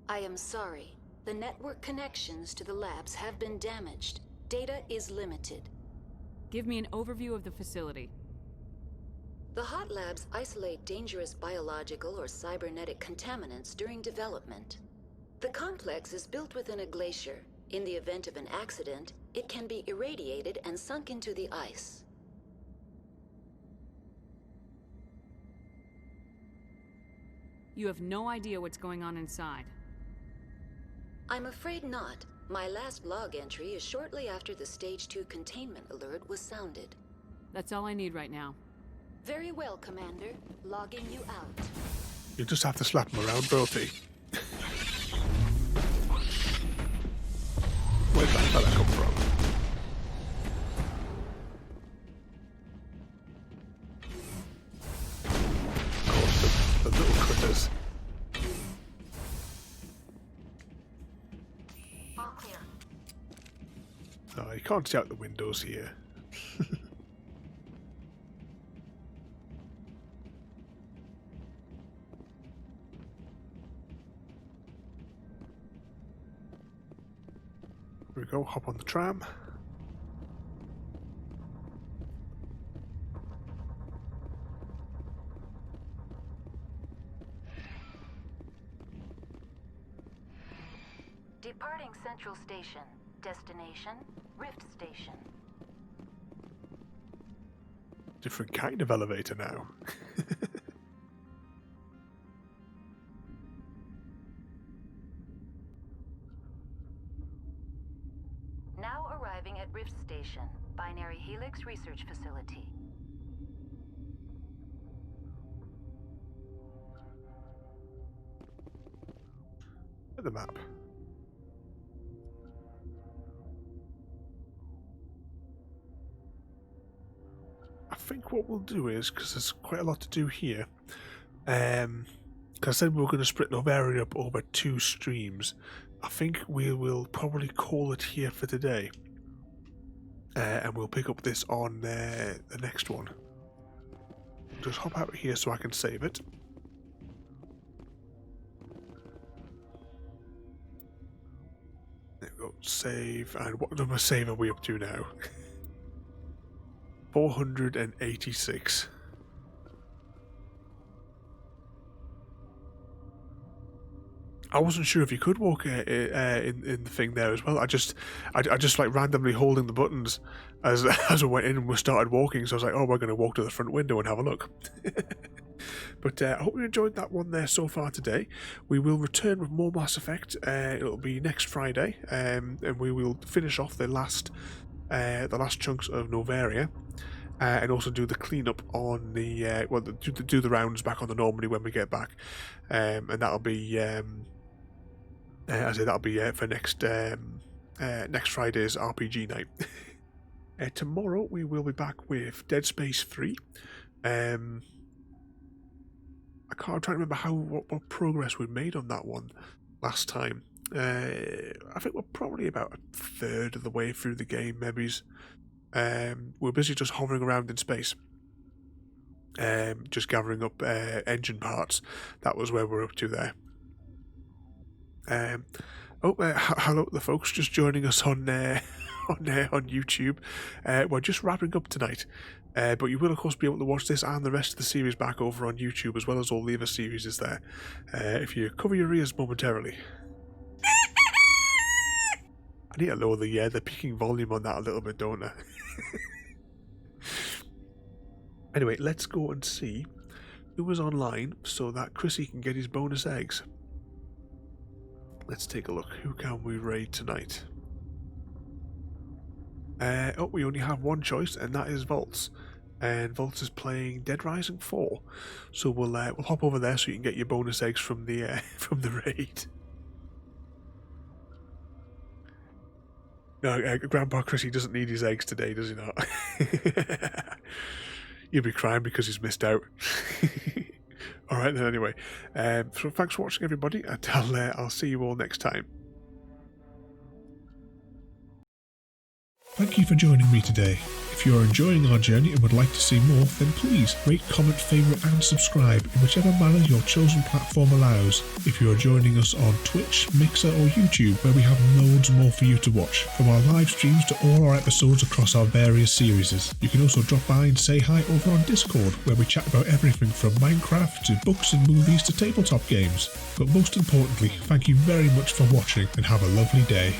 S4: I am sorry. The network connections to the labs have been damaged. Data is limited.
S7: Give me an overview of the facility.
S4: The hot labs isolate dangerous biological or cybernetic contaminants during development. The complex is built within a glacier. In the event of an accident, it can be irradiated and sunk into the ice.
S7: You have no idea what's going on inside.
S4: I'm afraid not. My last log entry is shortly after the Stage 2 containment alert was sounded.
S7: That's all I need right now.
S4: Very well, Commander. Logging you out.
S2: You just have to slap him around, Bertie. Where'd that fella come from? Of course, the little critters. No, you can't see out the windows here. Here we go, hop on the tram.
S4: Departing Central Station. Destination, Rift Station.
S2: Different kind of elevator now.
S4: Now arriving at Rift Station, Binary Helix Research Facility.
S2: At the map. I think what we'll do is, because there's quite a lot to do here, because I said we were going to split Noveria up over 2 streams, I think we will probably call it here for today, and we'll pick up this on the next one. Just hop out here so I can save it. There we go, save, and what number save are we up to now? 486. I wasn't sure if you could walk in the thing there as well. I just like randomly holding the buttons as I went in and we started walking. So I was like, oh, we're going to walk to the front window and have a look. But I hope you enjoyed that one there so far today. We will return with more Mass Effect. It'll be next Friday, and we will finish off the last chunks of Noveria. And also do the cleanup on the do the rounds back on the Normandy when we get back, and that'll be that'll be for next Friday's RPG night. Tomorrow we will be back with Dead Space 3. I can't try to remember what progress we made on that one last time. I think we're probably about a third of the way through the game, maybe. We're busy just hovering around in space, just gathering up engine parts. That was where we're up to there. Hello the folks just joining us on YouTube. We're just wrapping up tonight, but you will of course be able to watch this and the rest of the series back over on YouTube, as well as all the other series is there, if you cover your ears momentarily. I need to lower the peaking volume on that a little bit, don't I? Anyway, let's go and see who was online so that Chrissy can get his bonus eggs. Let's take a look. Who can we raid tonight? We only have one choice, and that is Volts. And Volts is playing Dead Rising 4. So we'll hop over there so you can get your bonus eggs from the raid. No, Grandpa Chrissy doesn't need his eggs today, does he not? You'll be crying because he's missed out. Alright then, anyway. So thanks for watching, everybody, and I'll see you all next time. Thank you for joining me today. If you are enjoying our journey and would like to see more, then please rate, comment, favourite and subscribe in whichever manner your chosen platform allows. If you are joining us on Twitch, Mixer or YouTube, where we have loads more for you to watch, from our live streams to all our episodes across our various series. You can also drop by and say hi over on Discord, where we chat about everything from Minecraft to books and movies to tabletop games. But most importantly, thank you very much for watching and have a lovely day.